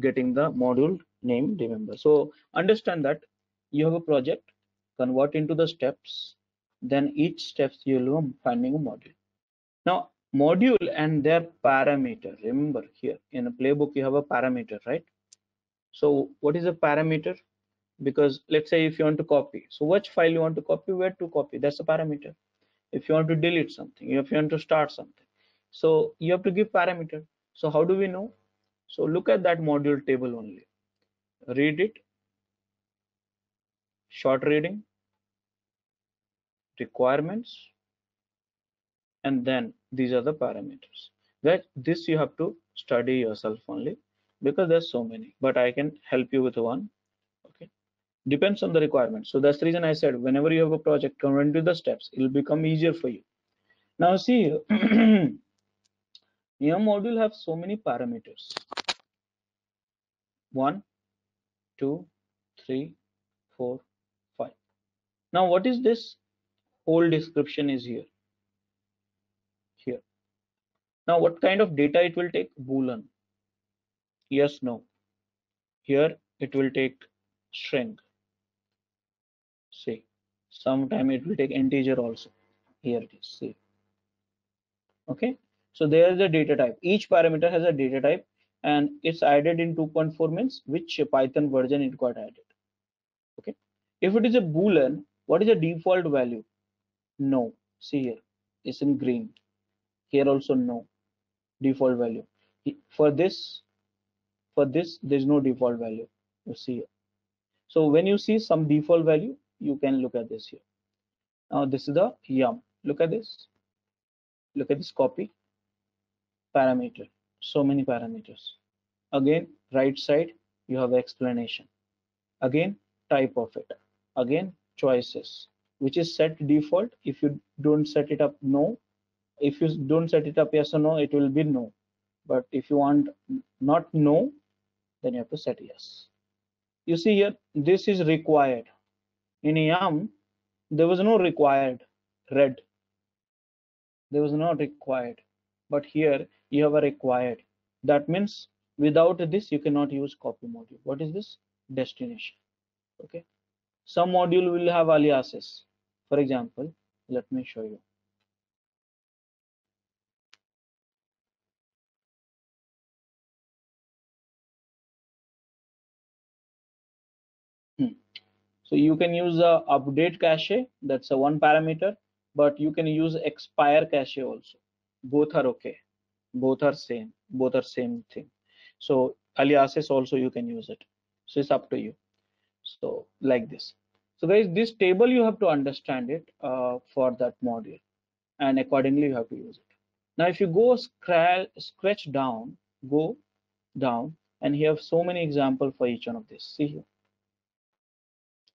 getting the module name, remember. So understand that you have a project, convert into the steps, then each steps you'll be finding a module. Now module and their parameter, remember here in a playbook you have a parameter, right? So what is a parameter? Because let's say if you want to copy, so which file you want to copy, where to copy, that's a parameter. If you want to delete something, if you want to start something, so you have to give parameter. So how do we know? So look at that module table only, read it, short reading, requirements, and then these are the parameters. That this you have to study yourself only, because there's so many, but I can help you with one. Okay, depends on the requirement. So that's the reason I said whenever you have a project, convert into the steps, it will become easier for you. Now see, your module have so many parameters. 1, 2, 3, 4, 5. Now what is this? Whole description is here. Now what kind of data it will take? Boolean. Yes, no. Here it will take string. See, sometime it will take integer also. Here it is. See. Okay. So there is a data type. Each parameter has a data type, and it's added in 2.4 means which Python version it got added. Okay. If it is a Boolean, what is the default value? No. See here, it's in green. Here also no default value. For this there's no default value. You see here. So when you see some default value, you can look at this here. Now this is the yum. Look at this. Look at this copy parameter. So many parameters. Again, right side you have explanation. Again, type of it. Again, choices, which is set default. If you don't set it up, no. If you don't set it up yes or no, it will be no. But if you want not no, then you have to set yes. You see here, this is required. In yum, there was no required red. There was no required. But here you have a required. That means without this, you cannot use copy module. What is this? Destination. Okay. Some module will have aliases. For example, let me show you. So you can use a update cache, that's a one parameter, but you can use expire cache also. Both are okay. Both are same. Both are same thing. So aliases also you can use it. So it's up to you. So like this. So guys, this table you have to understand it for that module, and accordingly you have to use it. Now if you go scratch down, go down, and you have so many examples for each one of this. See here,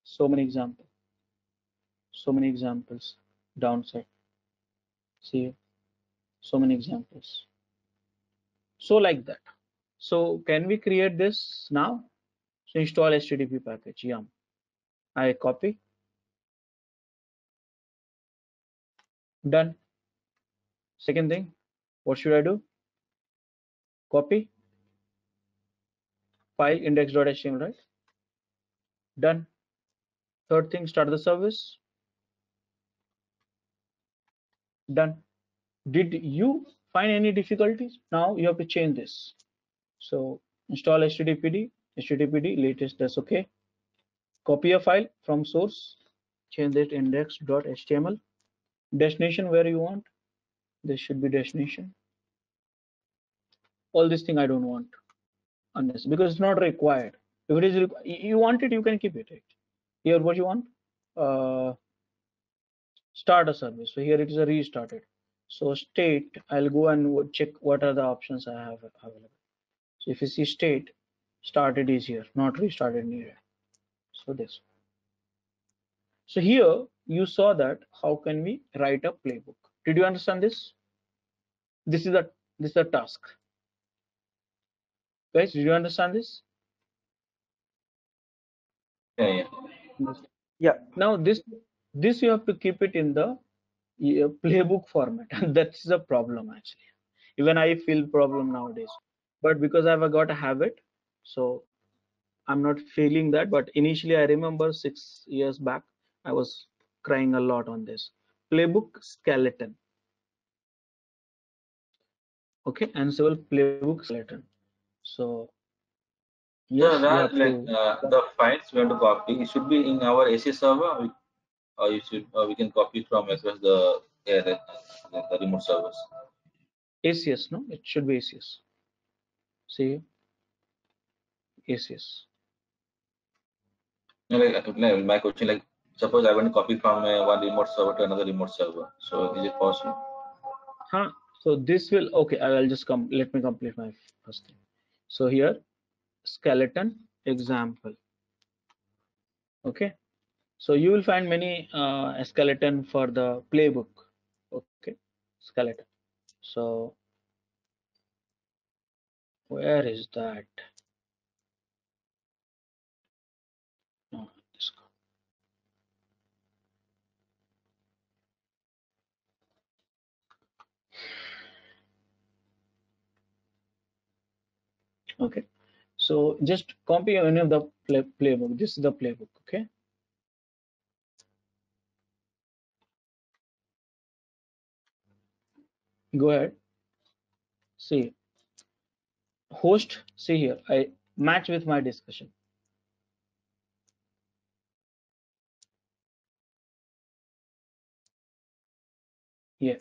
so many examples, downside. See here, so many examples. So like that. So can we create this now? So install HTTP package, yum. I copy, done. Second thing, what should I do? Copy, file index.html, right? Done. Third thing, start the service, done. Did you find any difficulties? Now you have to change this. So install HTTPD latest, that's okay. Copy a file from source, change it index.html. Destination where you want, this should be destination. All this thing I don't want unless, because it's not required. If it is you want it, you can keep it. Here what you want, start a service. So here it is a restarted. So state, I'll go and check what are the options I have available. So if you see state, started is here, not restarted needed. So this. So here you saw that how can we write a playbook. Did you understand this? This is a task. Guys, did you understand this? Yeah. Yeah. Now this you have to keep it in the playbook format, and that's the problem actually. Even I feel problem nowadays, but because I've got a habit, so I'm not feeling that. But initially I remember 6 years back I was crying a lot on this playbook skeleton. Okay, Ansible playbook skeleton. So yes, So you that have like to the files we want to copy, it should be in our AC server, or we can copy it from across the the remote servers. ACS, no, it should be ACS. See, ACS. Like my question, like suppose I want to copy from one remote server to another remote server. So is it possible? Huh? So this will, okay, I will just come, let me complete my first thing. So here, skeleton example. Okay, so you will find many skeleton for the playbook. Okay, skeleton. So where is that? Oh, this one. Okay, so just copy any of the playbook. This is the playbook. Okay, go ahead. See, host. See here, I match with my discussion. Here,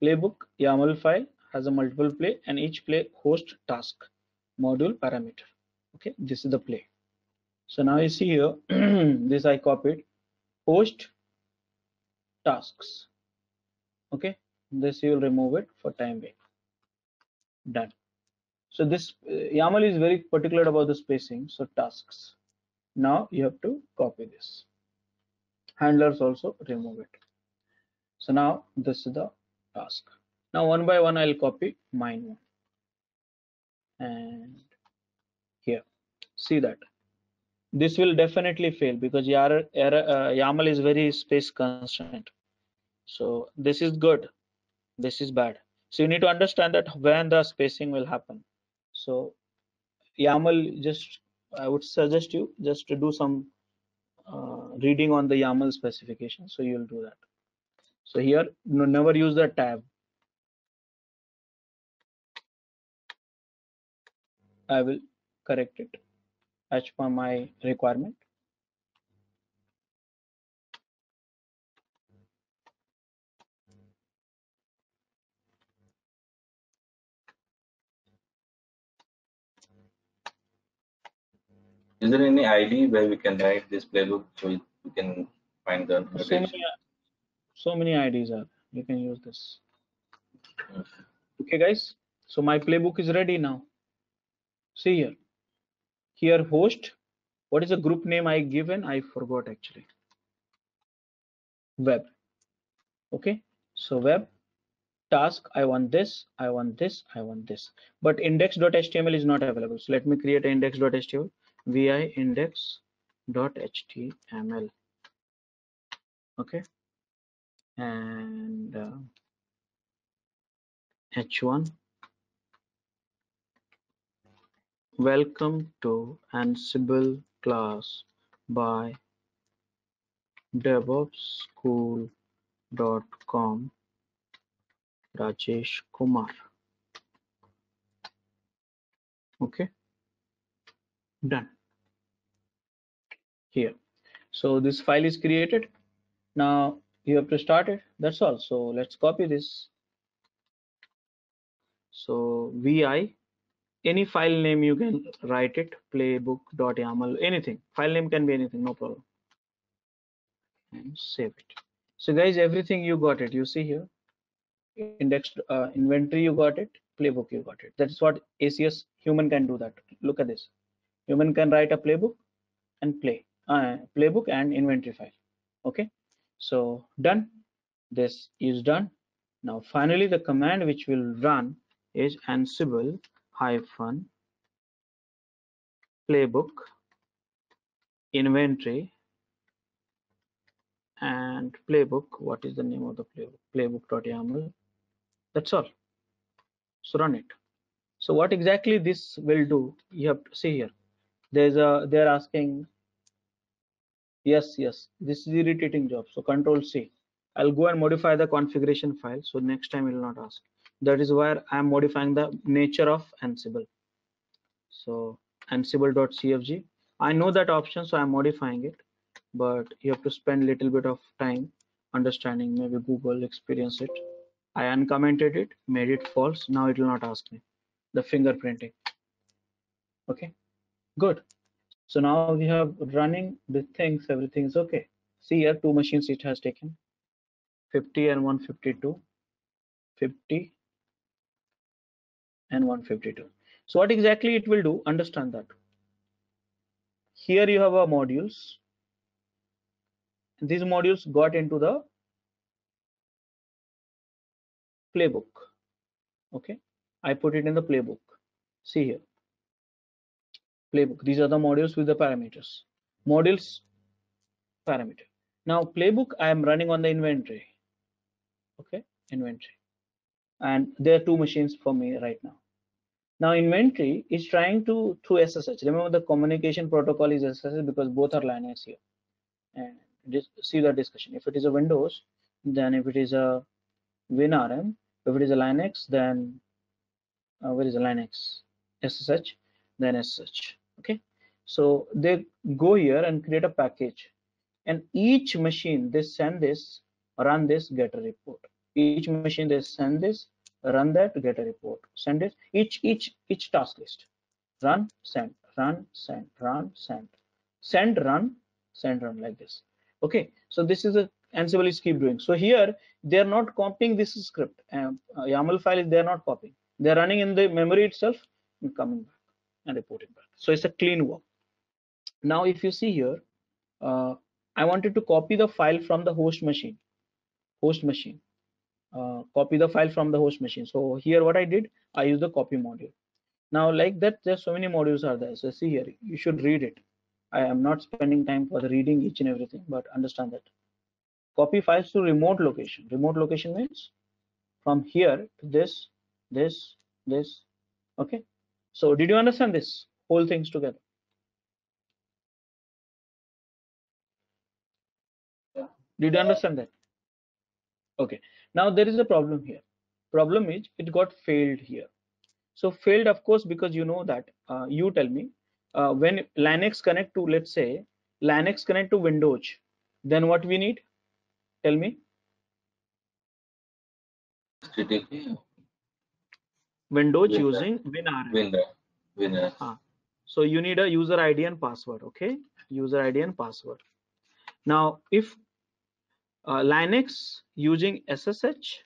playbook YAML file has a multiple play, and each play host task module parameter. Okay, this is the play. So now you see here, this I copied, host tasks. Okay, this you will remove it for time being. Done. So this YAML is very particular about the spacing. So tasks. Now you have to copy this. Handlers also remove it. So now this is the task. Now one by one I'll copy mine one. And here, see that. This will definitely fail because YAML is very space constraint. So this is good, this is bad. So you need to understand that when the spacing will happen. So YAML, just I would suggest you just to do some reading on the YAML specification. So you'll do that. So here, never use the tab. I will correct it as per my requirement. Is there any ID where we can write this playbook so we can find the notation? So many IDs are. You can use this. Okay, guys. So my playbook is ready now. See here. Here host. What is the group name I given? I forgot actually. Web. Okay. So web task. I want this. I want this. I want this. But index.html is not available. So let me create an index.html. Vi index.html. Okay. And h1. Welcome to Ansible class by DevOpsSchool.com Rajesh Kumar. Okay, done. Here. So this file is created. Now you have to start it. That's all. So let's copy this. So vi, any file name you can write it, playbook.yaml, anything. File name can be anything, no problem. And save it. So guys, everything you got it. You see here. Index inventory you got it, playbook you got it. That's what ACS human can do. That look at this, human can write a playbook and playbook and inventory file. Okay, so done. This is done. Now finally the command which will run is ansible hyphen playbook inventory and playbook. What is the name of the playbook? Playbook.yaml. That's all. So run it. So what exactly this will do, you have to see here. They're asking, yes, this is irritating job. So Control C. I'll go and modify the configuration file. So next time it will not ask. That is where I'm modifying the nature of Ansible. So ansible.cfg. I know that option, so I'm modifying it, but you have to spend a little bit of time understanding. Maybe Google experience it. I uncommented it, made it false. Now it will not ask me. The fingerprinting. Okay, good. So now we have running the things, everything is okay. See here, two machines it has taken, 50 and 152, 50 and 152. So what exactly it will do, understand that. Here you have a modules. These modules got into the playbook. Okay, I put it in the playbook. See here, playbook. These are the modules with the parameters. Modules parameter. Now playbook I am running on the inventory. Okay, inventory. And there are two machines for me right now. Now inventory is trying to through SSH. Remember the communication protocol is SSH because both are Linux here. And see the discussion. If it is a Windows, then if it is a WinRM, if it is a Linux, then where is a Linux? SSH, then SSH. Okay. So they go here and create a package, and each machine they send this, run this, get a report. Each machine they send this, run that, get a report. Send it. Each task list. Run, send, run, send, run, send, send, run, send, run, like this. Okay. So this is a Ansible is keep doing. So here they are not copying this script. YAML file is they are not copying. They are running in the memory itself and coming back and reporting back. So it's a clean work. Now if you see here, I wanted to copy the file from the host machine. Copy the file from the host machine. So here what I did, I used the copy module. Now like that, there's so many modules are there. So see here, you should read it. I am not spending time for the reading each and everything, but understand that. Copy files to remote location. Remote location means from here to this. Okay. So did you understand this whole things together? Did you understand that? Okay. Now there is a problem here. Problem is it got failed here. So failed, of course, because you know that you tell me when Linux connect to, let's say Linux connect to Windows, then what we need? Tell me. HTTP. Windows using WinRM. WinRM. So you need a user ID and password. Okay, user ID and password. Now if Linux using SSH,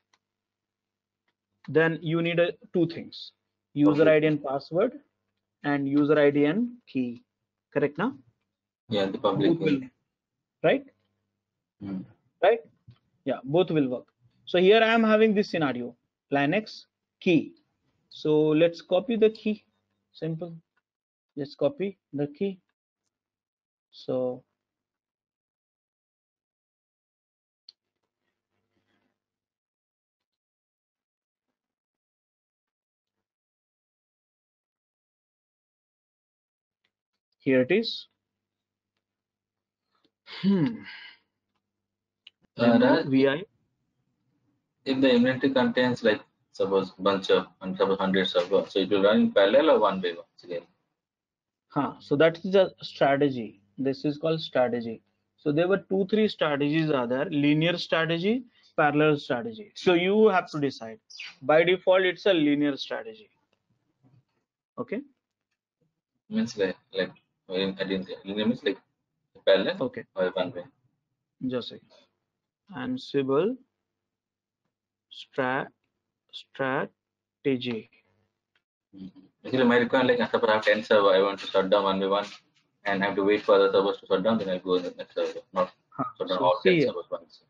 then you need two things: user ID and password, and user ID and key. Correct now? Yeah, the public Both will, key. right? Mm. Right? Yeah, both will work. So here I am having this scenario: Linux key. So let's copy the key. Simple. Let's copy the key. So here it is. Remote Raj, VI. if the inventory contains like suppose bunch of 100 servers, so it will run in parallel or one by one again. So that's the strategy. This is called strategy. So there were 2-3 strategies are there: linear strategy, parallel strategy. So you have to decide. By default, it's a linear strategy. Okay. Means like I didn't say. Linear means like parallel Okay. or one way. Just a second. Ansible strategy. Actually, my requirement like suppose I have 10 server, I want to shut down one by one, and I have to wait for the servers to shut down. Then I go in the next server, not shut down So all 10 see here, servers once.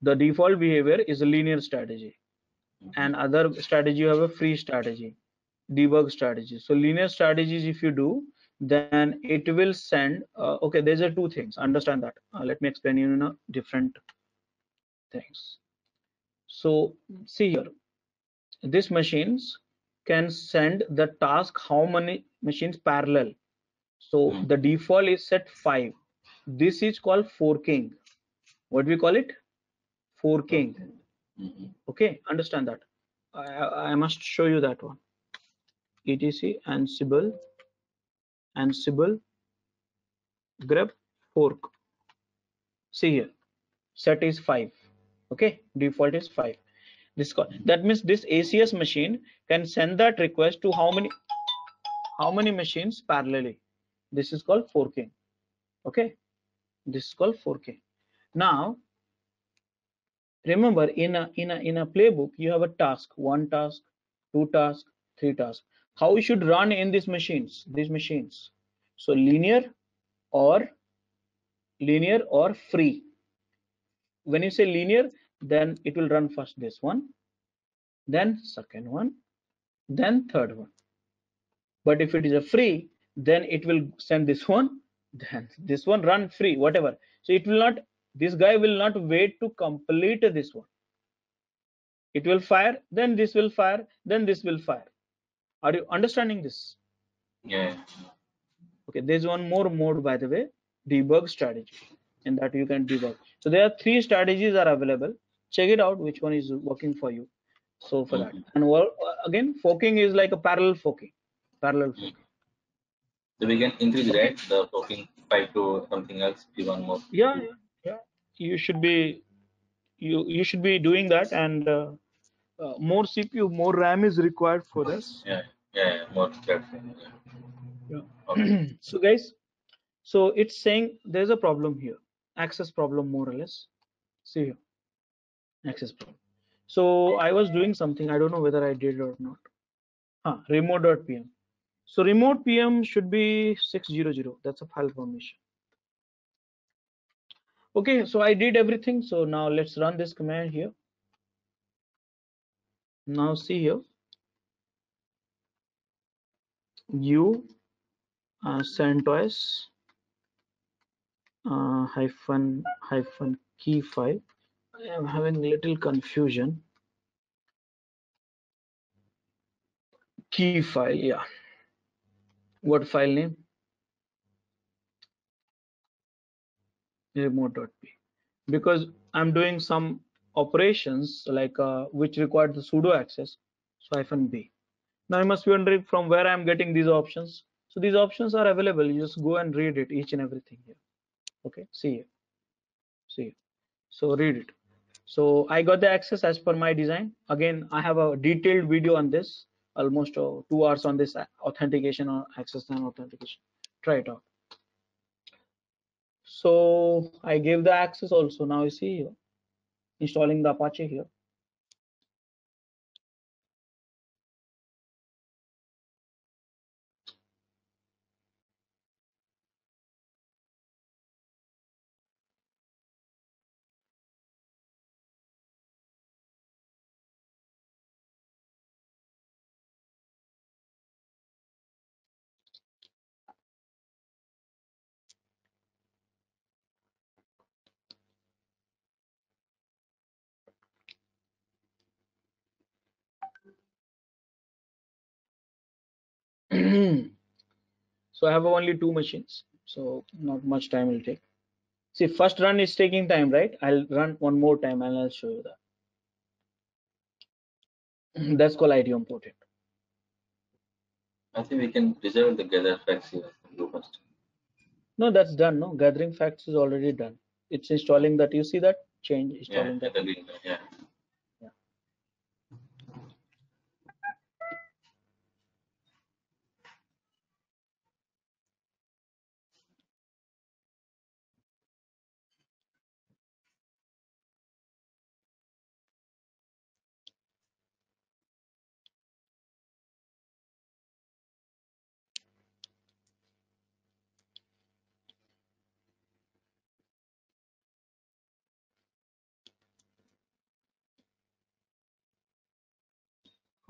the default behavior is a linear strategy, and other strategy you have a free strategy, debug strategy. So linear strategies, if you do, then it will send. Okay, there's a two things. Understand that. Let me explain you in a different things. So see here, these machines can send the task how many machines parallel. So the default is set 5. This is called forking. What we call it? Forking. Okay, understand that. I must show you that one. etc ansible grep fork. See here, set is 5. Okay, default is 5. That means this ACS machine can send that request to how many machines parallelly. This is called forking. Okay, this is called forking. Now remember, in a playbook you have a task: 1 task, 2 task, 3 task. How you should run in these machines? So linear or free. When you say linear, then it will run first this one, then second one, then third one. But if it is a free, then it will send this one, then this one, run free, whatever. So it will not, this guy will not wait to complete this one. It will fire, then this will fire, then this will fire. Are you understanding this? Yeah. Okay, there's one more mode, by the way, debug strategy, in that you can debug. So there are 3 strategies are available. Check it out, which one is working for you. So for that, and again, forking is like a parallel forking. So we can increase, Okay. right, the forking 5 to something else if you want more. Yeah. You should be doing that, and more CPU, more RAM is required for this. Yeah, more platform. Yeah. Okay. So guys, so it's saying there's a problem here, access problem, more or less. See here, access problem. So I was doing something, I don't know whether I did or not. Remote.pm. So remote PM should be 600. That's a file permission. Okay, so I did everything. So now let's run this command here. Now see here, u CentOS hyphen key file. I am having little confusion. Key file, yeah. What file name? Remote.p. Because I'm doing some operations like which require the sudo access. So -b. Now you must be wondering from where I'm getting these options. So these options are available. You just go and read it, each and everything here. Okay, see here. So read it. So I got the access as per my design. Again, I have a detailed video on this. almost 2 hours on this authentication or access and authentication. Try it out. So I gave the access also. Now you see here, installing the Apache here. So I have only 2 machines, so not much time will take. See, first run is taking time, right? I'll run one more time and I'll show you that. That's called IDOM ported. I think we can reserve the gather facts here. Go first. No, that's done. No, gathering facts is already done. It's installing that. You see that change, Yeah, installing that. agreed. Yeah. Yeah.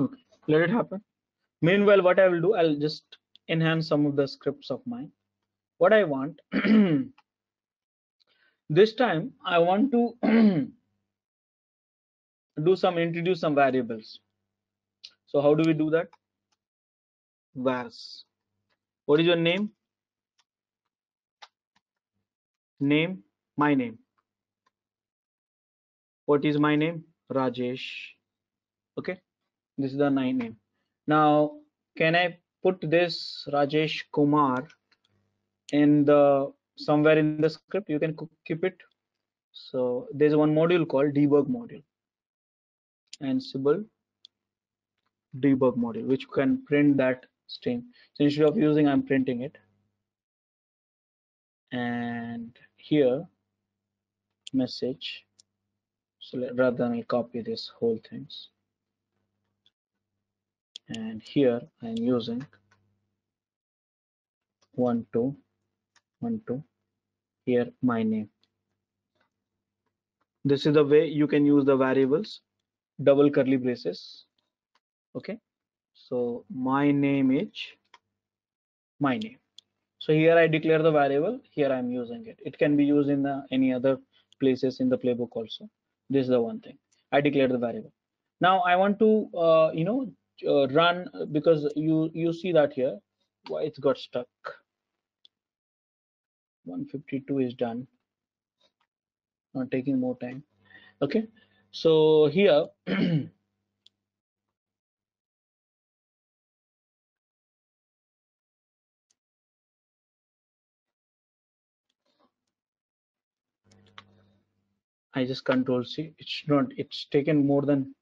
Okay, let it happen. Meanwhile, what I will do, I'll just enhance some of the scripts of mine. What I want this time, I want to introduce some variables. So how do we do that? Vars. What is your name? Name, my name. What is my name? Rajesh. Okay, this is the name. Now, can I put this Rajesh Kumar in the somewhere in the script? You can keep it. So there's one module called debug module, Ansible debug module, which can print that string. So instead of using, I'm printing it. And here, message. So rather than I copy this whole things. And here I'm using 12 12. Here my name. This is the way you can use the variables, double curly braces. Okay, so my name is my name. So here I declare the variable, here I'm using it. It can be used in any other places in the playbook also. This is the one thing. I declare the variable. Now I want to run, because you see that here, why it's got stuck. 152 is done. Not taking more time. Okay, so here I just control C. It's taken more than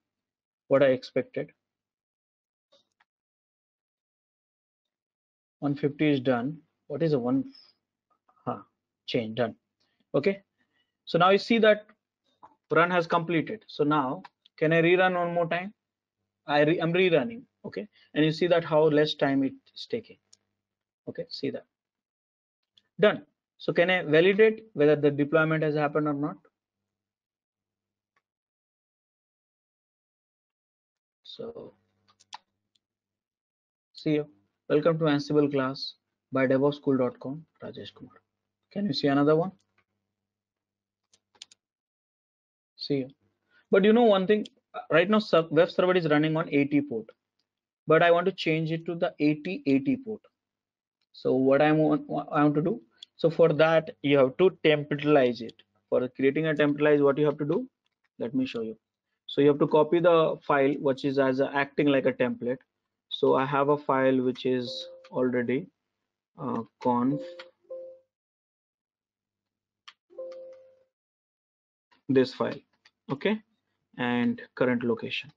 what I expected. 150 is done. What is a one? Change done. Okay, so now you see that run has completed. So now can I rerun one more time? I'm rerunning. Okay, and you see that how less time it's taking. Okay, see that done. So can I validate whether the deployment has happened or not? So see you. Welcome to Ansible class by DevOpsSchool.com. Rajesh Kumar. Can you see another one? See you. But you know one thing, right now web server is running on 80 port, but I want to change it to the 8080 port. So what I want to do, so for that you have to templatize it. For creating a templatize, what you have to do, let me show you. So you have to copy the file which is acting like a template. So I have a file which is already conf, this file, okay, and current location.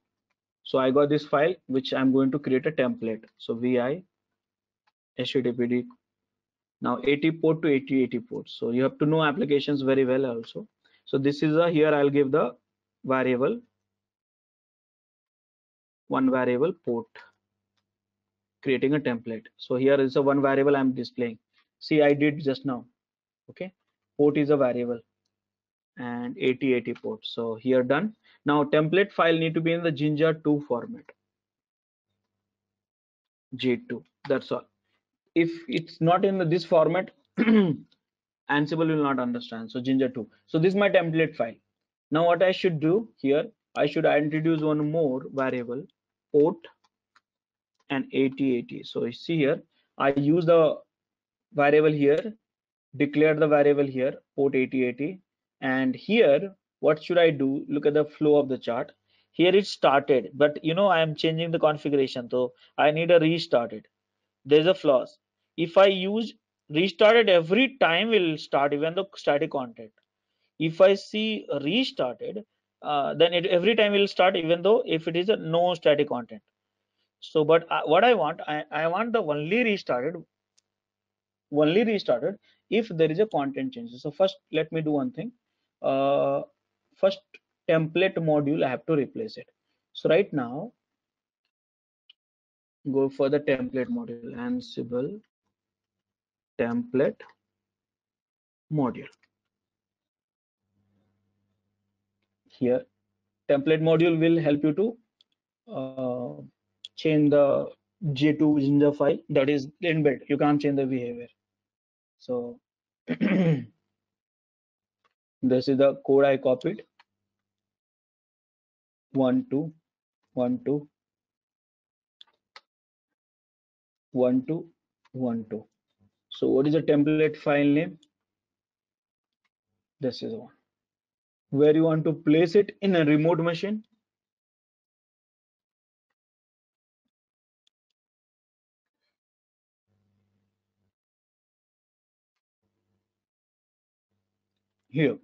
So I got this file which I'm going to create a template. So vi httpd now 80 port to 8080 port. So you have to know applications very well also. So this is a, here I'll give the variable, one variable port, creating a template. So here is a one variable I'm displaying. See, I did just now. Okay, port is a variable and 8080 port. So here done. Now template file need to be in the Jinja 2 format. J2. That's all. If it's not in this format, Ansible will not understand. So Jinja 2. So this is my template file. Now what I should do here, I should introduce one more variable, port and 8080. So you see here, I use the variable here, declare the variable here, port 8080. And here, what should I do? Look at the flow of the chart. Here it started, but you know, I am changing the configuration. So I need a restarted. There's a flaws. If I use restarted every time will start even the static content. If I see restarted, then it every time will start even though if it is a no static content. So, but what I want, I want the only restarted if there is a content change. So first, let me do one thing. First template module, I have to replace it. So right now, go for the template module, Ansible template module. Here, template module will help you to change the J2 Jinja file that is inbuilt. You can't change the behavior. So this is the code I copied. 1 2 1 2 1 2 1 2. So what is the template file name? This is one. Where you want to place it in a remote machine? Here.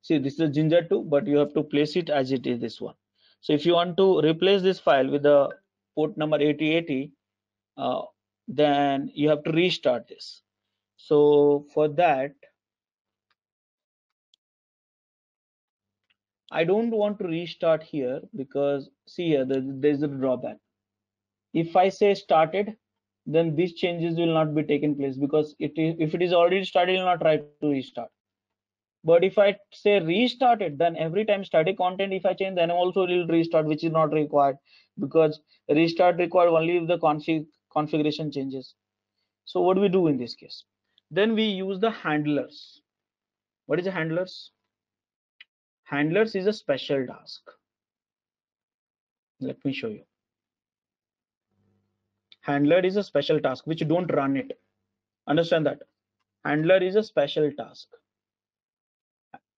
See, this is a Jinja 2, but you have to place it as it is this one. So if you want to replace this file with the port number 8080, then you have to restart this. So for that, I don't want to restart here because see here, there's a drawback. If I say started, then these changes will not be taken place because if it is already started, it will not try to restart. But if I say restarted, then every time static content, if I change, then also it will restart, which is not required because restart required only if the configuration changes. So what do we do in this case? Then we use the handlers. What is the handlers? Handlers is a special task. Let me show you. Handler is a special task which don't run it. Understand that. Handler is a special task.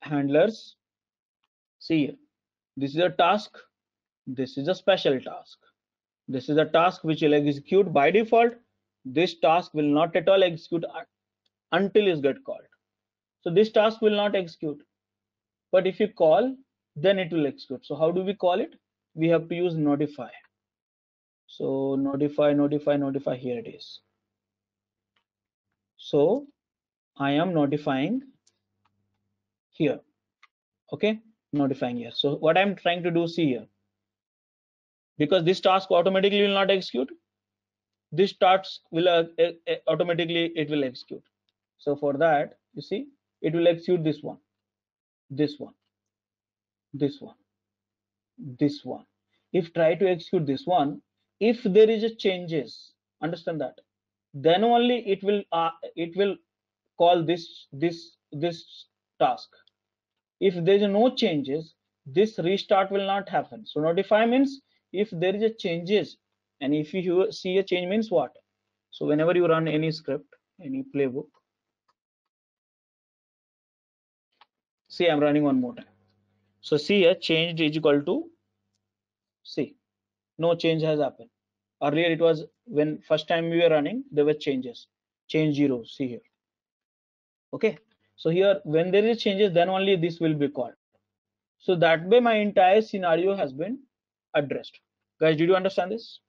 Handlers, see here, this is a task, this is a special task. This is a task which will execute by default. This task will not at all execute until it gets called. So this task will not execute, but if you call, then it will execute. So how do we call it? We have to use notify. So notify, here it is. So I am notifying here. Okay, notifying here. So what I'm trying to do, see here, because this task automatically will not execute, this task will automatically it will execute. So for that, you see, it will execute this one, this one, this one, this one. If try to execute this one, if there is a changes, understand that, then only it will call this task. If there is no changes, this restart will not happen. So notify means if there is a changes, and if you see a change means what? So whenever you run any script, any playbook, see, I'm running one more time. So see here, changed is equal to, see, no change has happened. Earlier it was when first time we were running, there were changes, change 0, see here. Okay, so here when there is changes, then only this will be called. So that way my entire scenario has been addressed. Guys, did you understand this?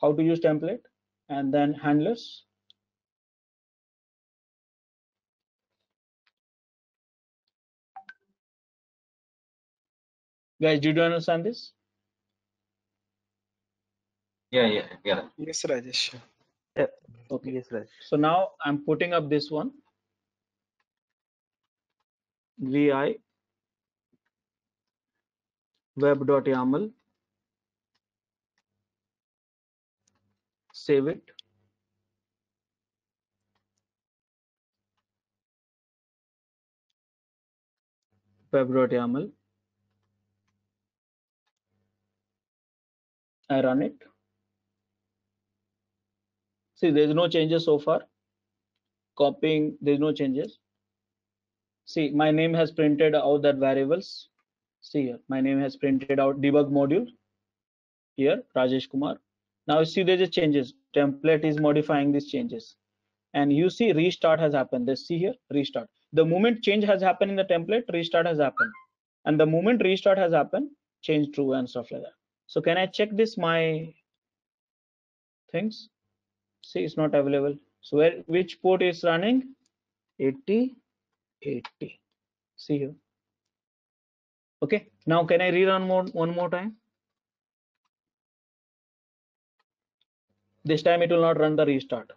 How to use template and then handlers? Guys, did you understand this? Yeah. Yes, Rajesh. Yeah. Okay. Yes, Raj. So now I'm putting up this one. vi web.yaml, save it. Web.yaml, I run it. See, there's no changes so far. Copying, there's no changes. See, my name has printed out that variables. See here, my name has printed out debug module. Here, Rajesh Kumar. Now you see there's a changes. Template is modifying these changes. And you see restart has happened. Let's see here, restart. The moment change has happened in the template, restart has happened. And the moment restart has happened, change true and stuff like that. So can I check this, my things? See, it's not available. So which port is running? 80. See here. Okay, now can I rerun one more time? This time it will not run the restart.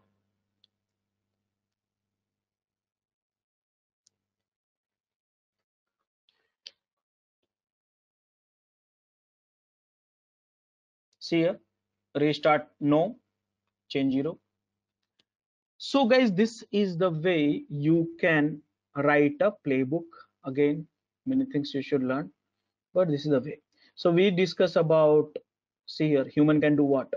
See here, restart no, change 0. So guys, this is the way you can write a playbook. Again, many things you should learn, but this is the way. So we discuss about, see here, human can do what.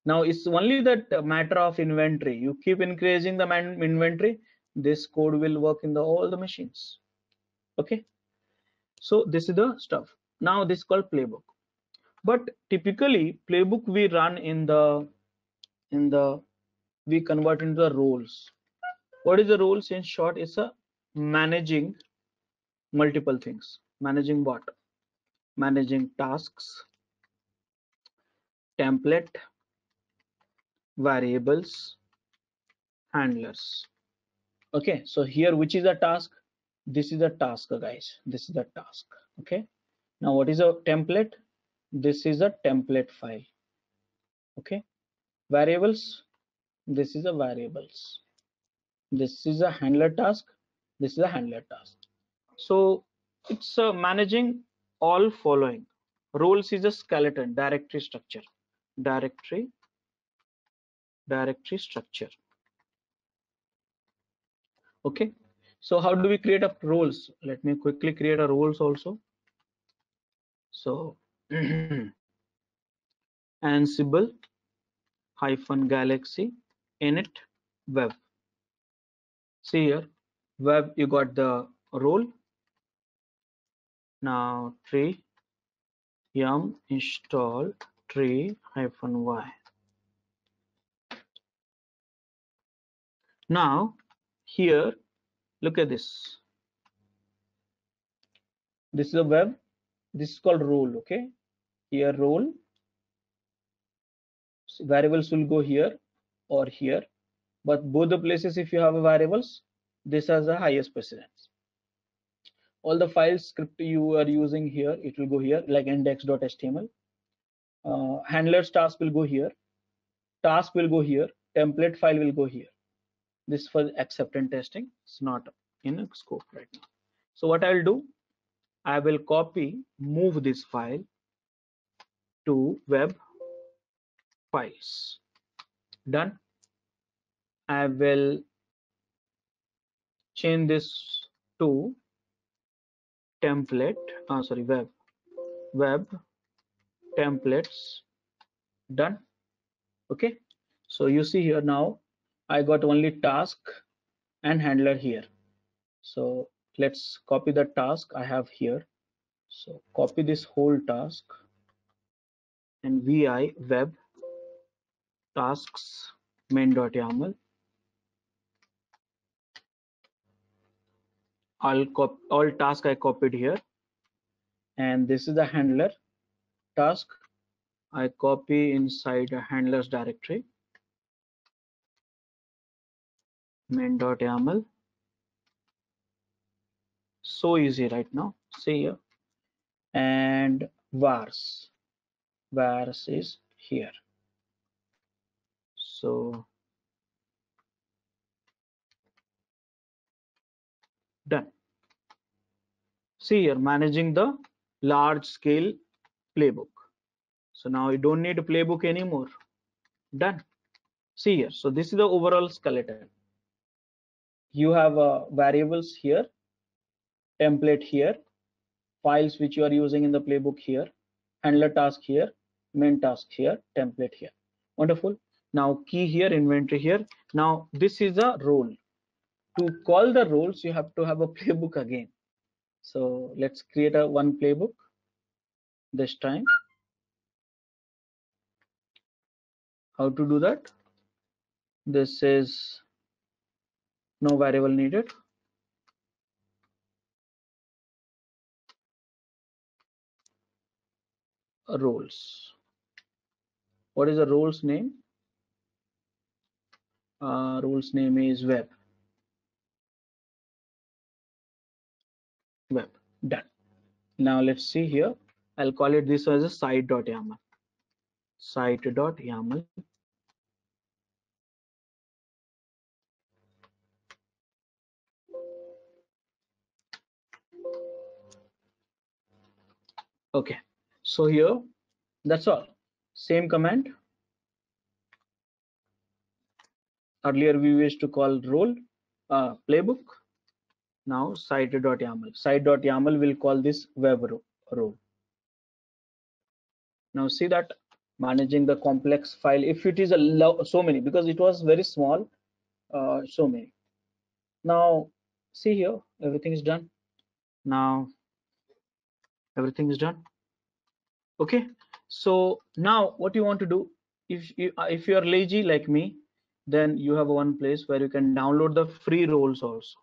Now it's only that matter of inventory. You keep increasing the inventory, this code will work in all the machines. Okay, so this is the stuff. Now this is called playbook. But typically playbook we run in the we convert into the roles. What is the roles? In short, it's a managing multiple things. Managing what? Managing tasks, template, variables, handlers. Okay, so here which is a task? This is a task, guys. This is a task. Okay, now what is a template? This is a template file. Okay, variables, this is a variables. This is a handler task, this is a handler task. So it's managing all following. Roles is a skeleton, directory structure. Directory structure. Okay, so how do we create a roles? Let me quickly create a roles also. So Ansible -galaxy init web. See here, web, you got the role. Now tree yum install tree -y. Now here, look at this. This is a web. This is called role. Okay, here role. So variables will go here or here, but both the places, if you have a variables, this has the highest precedence. All the files script you are using here, it will go here, like index.html. Handlers task will go here, task will go here, template file will go here. This for acceptance testing. It's not in a scope right now. So what I will do, I will copy, move this file to web files. Done. I will change this to template, web templates. Done. Okay, so you see here now I got only task and handler here. So let's copy the task I have here. So copy this whole task and vi web tasks main.yaml. All task I copied here, and this is the handler task. I copy inside a handlers directory, main.yaml. So easy right now. See here, and vars is here. So done. See here, managing the large scale playbook. So now you don't need a playbook anymore. Done. See here. So this is the overall skeleton. You have variables here, template here, files which you are using in the playbook here, handler task here, main task here, template here. Wonderful. Now key here, inventory here. Now this is a role. To call the roles, you have to have a playbook again. So let's create a one playbook this time. How to do that? This is no variable needed. Roles. What is the role's name? Role's name is web. Web. Done. Now let's see here. I'll call it this as a site.yaml. Site.yaml. Okay. So here, that's all. Same command. Earlier we used to call role playbook. Now site.yaml. Site.yaml will call this web role. Now see that managing the complex file. If it is a so many, because it was very small, so many. Now see here, everything is done. Now everything is done. Okay. So now what you want to do, if you are lazy like me, then you have one place where you can download the free roles also.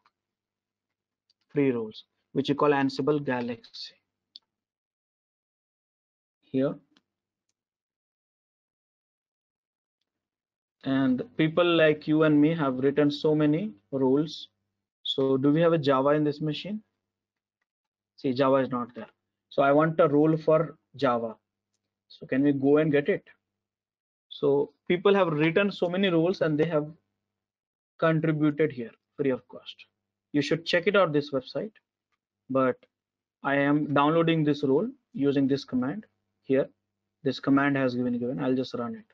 Free roles, which you call Ansible Galaxy. Here. And people like you and me have written so many roles. So do we have a Java in this machine? See, Java is not there. So I want a role for Java. So can we go and get it? So people have written so many roles and they have contributed here free of cost. You should check it out this website. But I am downloading this role using this command here. This command has given. I'll just run it.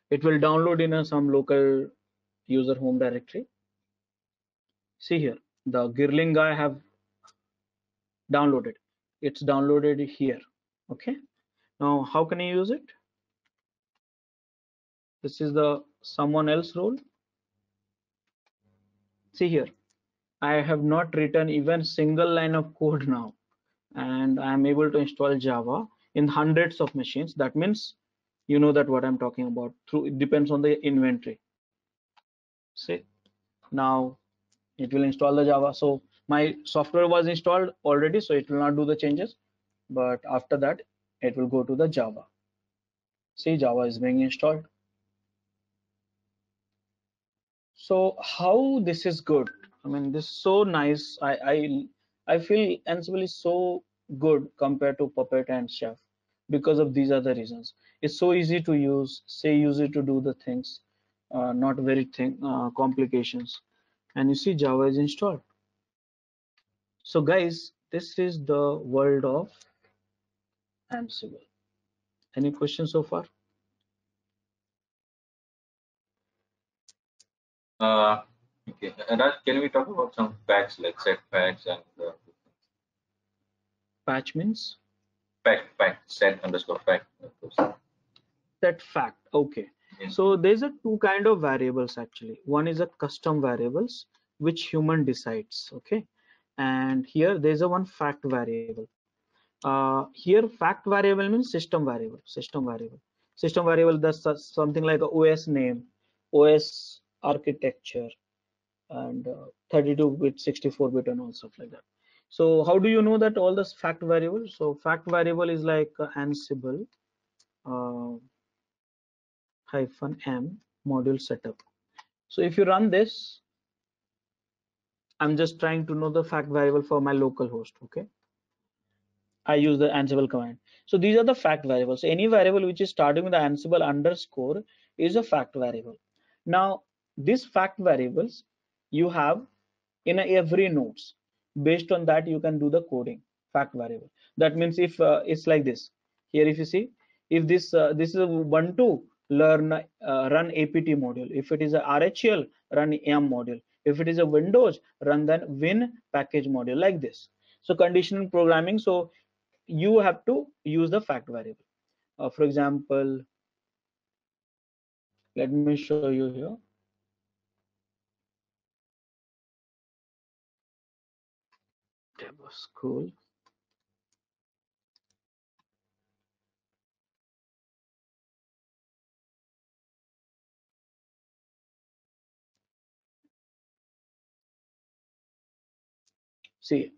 It will download in some local user home directory. See here, the Girling guy have downloaded. It's downloaded here. Okay. Now how can I use it? This is the someone else role. See here, I have not written even single line of code now, and I am able to install Java in hundreds of machines. That means you know that what I'm talking about. Through it depends on the inventory. See, now it will install the Java. So my software was installed already, so it will not do the changes, but after that it will go to the Java. See, Java is being installed. So how this is good? I mean, this is so nice. I feel Ansible is so good compared to Puppet and Chef because of these other reasons. It's so easy to use, easy to do the things, not very complications. And you see, Java is installed. So guys, this is the world of Ansible. Any questions so far? Okay. Raj, can we talk about some facts like set facts and Patch means? Fact, set underscore fact. Set fact. Okay. Yes. So there's a two kind of variables actually. One is a custom variables which human decides. Okay. And here there's a one fact variable. Here fact variable means system variable. System variable, that's something like a OS name, OS architecture, and 32-bit, 64-bit, and all stuff like that. So how do you know that all this fact variable? So fact variable is like Ansible -m module setup. So if you run this, I'm just trying to know the fact variable for my local host. Okay, I use the Ansible command. So these are the fact variables. Any variable which is starting with the Ansible underscore is a fact variable. Now these fact variables you have in every nodes. Based on that, you can do the coding fact variable. That means if it's like this here, if you see, if this is a Ubuntu, learn run apt module. If it is a RHEL, run yum module. If it is a Windows, run then win package module, like this. So conditional programming, so you have to use the fact variable. For example, let me show you here. That was cool. See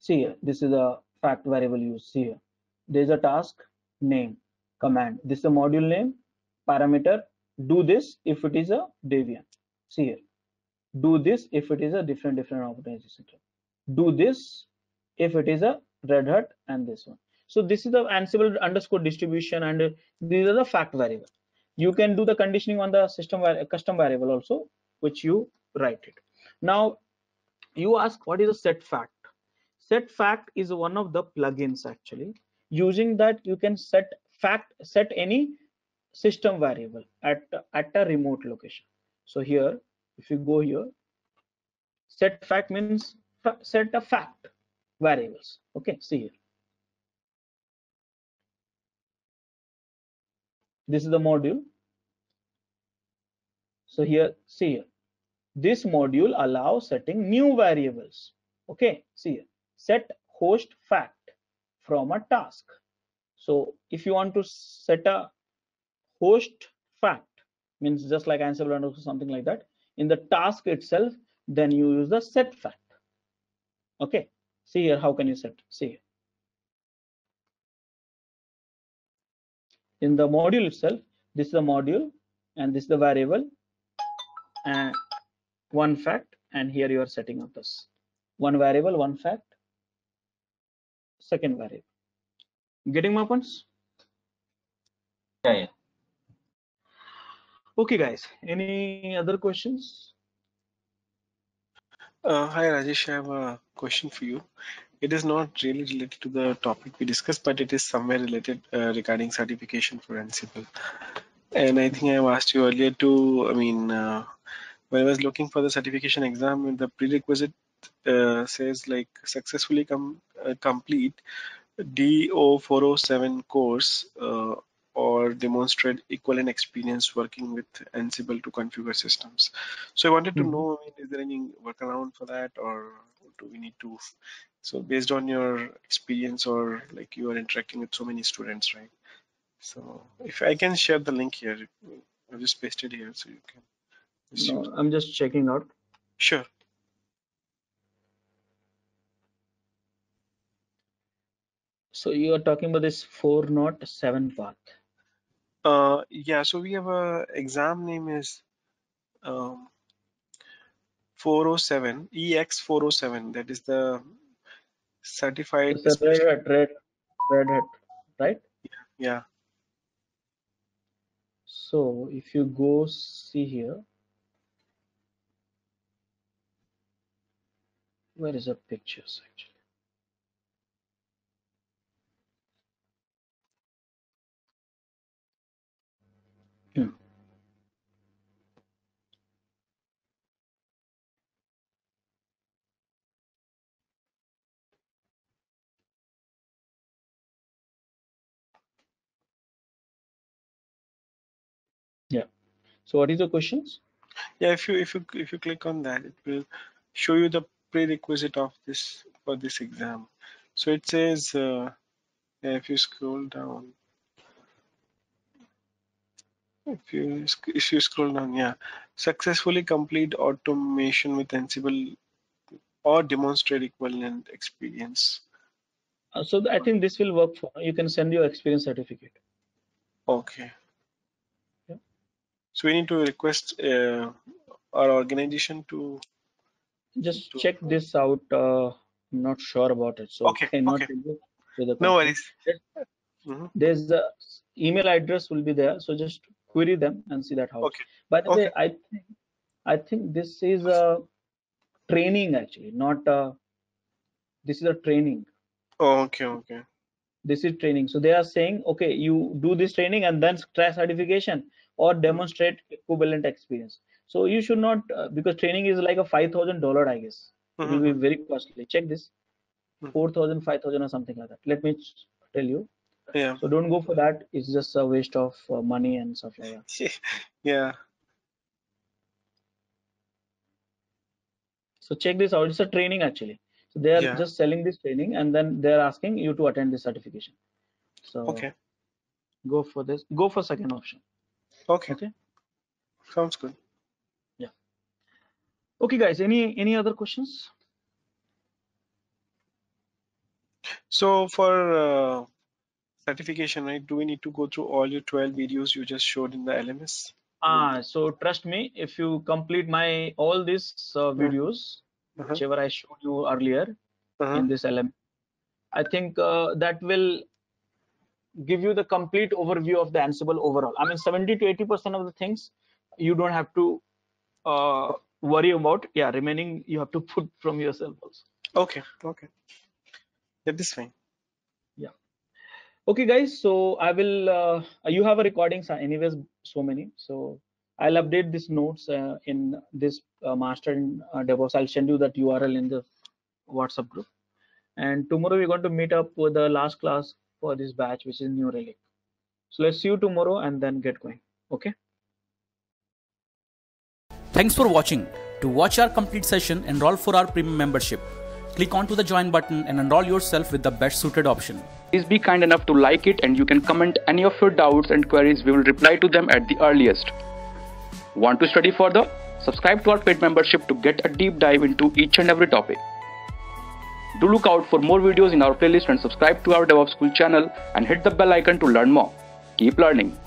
here, this is a fact variable used. See here, there is a task name command. This is a module name parameter. Do this if it is a Debian. See here, do this if it is a different operating system. Do this if it is a Red Hat, and this one. So this is the Ansible underscore distribution, and these are the fact variable. You can do the conditioning on the system custom variable also, which you write it. Now you ask, what is a set fact? Set fact is one of the plugins actually. Using that, you can set any system variable at a remote location. So here, if you go here, set fact means set a fact variables. Okay, see here. This is the module. So here, see here. This module allows setting new variables. Okay, see here. Set host fact from a task. So if you want to set a host fact, means just like Ansible or something like that, in the task itself, then you use the set fact. Okay, see here, how can you set? See here. In the module itself, this is the module and this is the variable and one fact, and here you are setting up this one variable, one fact, second variable. Getting my points? Yeah. Okay, guys, any other questions? Hi Rajesh, I have a question for you. It is not really related to the topic we discussed, but it is somewhere related regarding certification for Ansible. And I think I have asked you earlier to, when I was looking for the certification exam, the prerequisite says like successfully complete DO407 course or demonstrate equivalent experience working with Ansible to configure systems. So I wanted to know, is there any workaround for that, or do we need to? So based on your experience, or like you are interacting with so many students, right? So if I can share the link here, I've just pasted here, so you can. No, I'm just checking out. Sure. So you are talking about this 407 path. Yeah, so we have a exam name is 407 EX407. That is the certified. It's a Red Hat, right? Yeah. So if you go see here, where is the pictures actually? Yeah. So what is the questions? Yeah, if you click on that, it will show you the prerequisite of this for this exam. So it says, if you scroll down, if you scroll down, yeah, successfully complete automation with Ansible or demonstrate equivalent experience. So I think this will work for you. Can send your experience certificate. Okay. Yeah. So we need to request our organization to just check this out. I'm not sure about it, so okay. cannot Okay. tell you with the No company. worries. There's the email address will be there, so just query them and see that how. Okay. By the Okay. way, I think this is a training actually, not a, this is a training. Oh, okay. Okay. This is training. So they are saying, okay, you do this training and then try certification or demonstrate equivalent experience. So you should not, because training is like a $5,000, I guess. It will be very costly. Check this, 4,000, 5,000 or something like that. Let me tell you. Yeah. So don't go for that. It's just a waste of money and stuff like that. Yeah. So check this out. It's a training actually. So they are Yeah. just selling this training and then they're asking you to attend this certification. So Okay. go for this. Go for second option. Okay. Okay. Sounds good. Yeah. Okay, guys. Any other questions? So for certification, right? Do we need to go through all your 12 videos you just showed in the LMS? So trust me, if you complete my all these videos, whichever I showed you earlier in this LM, I think that will give you the complete overview of the Ansible overall. I mean, 70 to 80% of the things you don't have to worry about. Yeah, remaining you have to put from yourself also. Okay. Okay. That is fine. Yeah. Okay, guys. So I will. You have a recordings anyways, so many. So I'll update these notes in this master in DevOps. I'll send you that URL in the WhatsApp group. And tomorrow we're going to meet up with the last class for this batch, which is New Relic. So let's see you tomorrow and then get going. Okay. Thanks for watching. To watch our complete session, enroll for our premium membership. Click onto the join button and enroll yourself with the best suited option. Please be kind enough to like it and you can comment any of your doubts and queries. We will reply to them at the earliest. Want to study further? Subscribe to our paid membership to get a deep dive into each and every topic. Do look out for more videos in our playlist and subscribe to our DevOps School channel and hit the bell icon to learn more. Keep learning.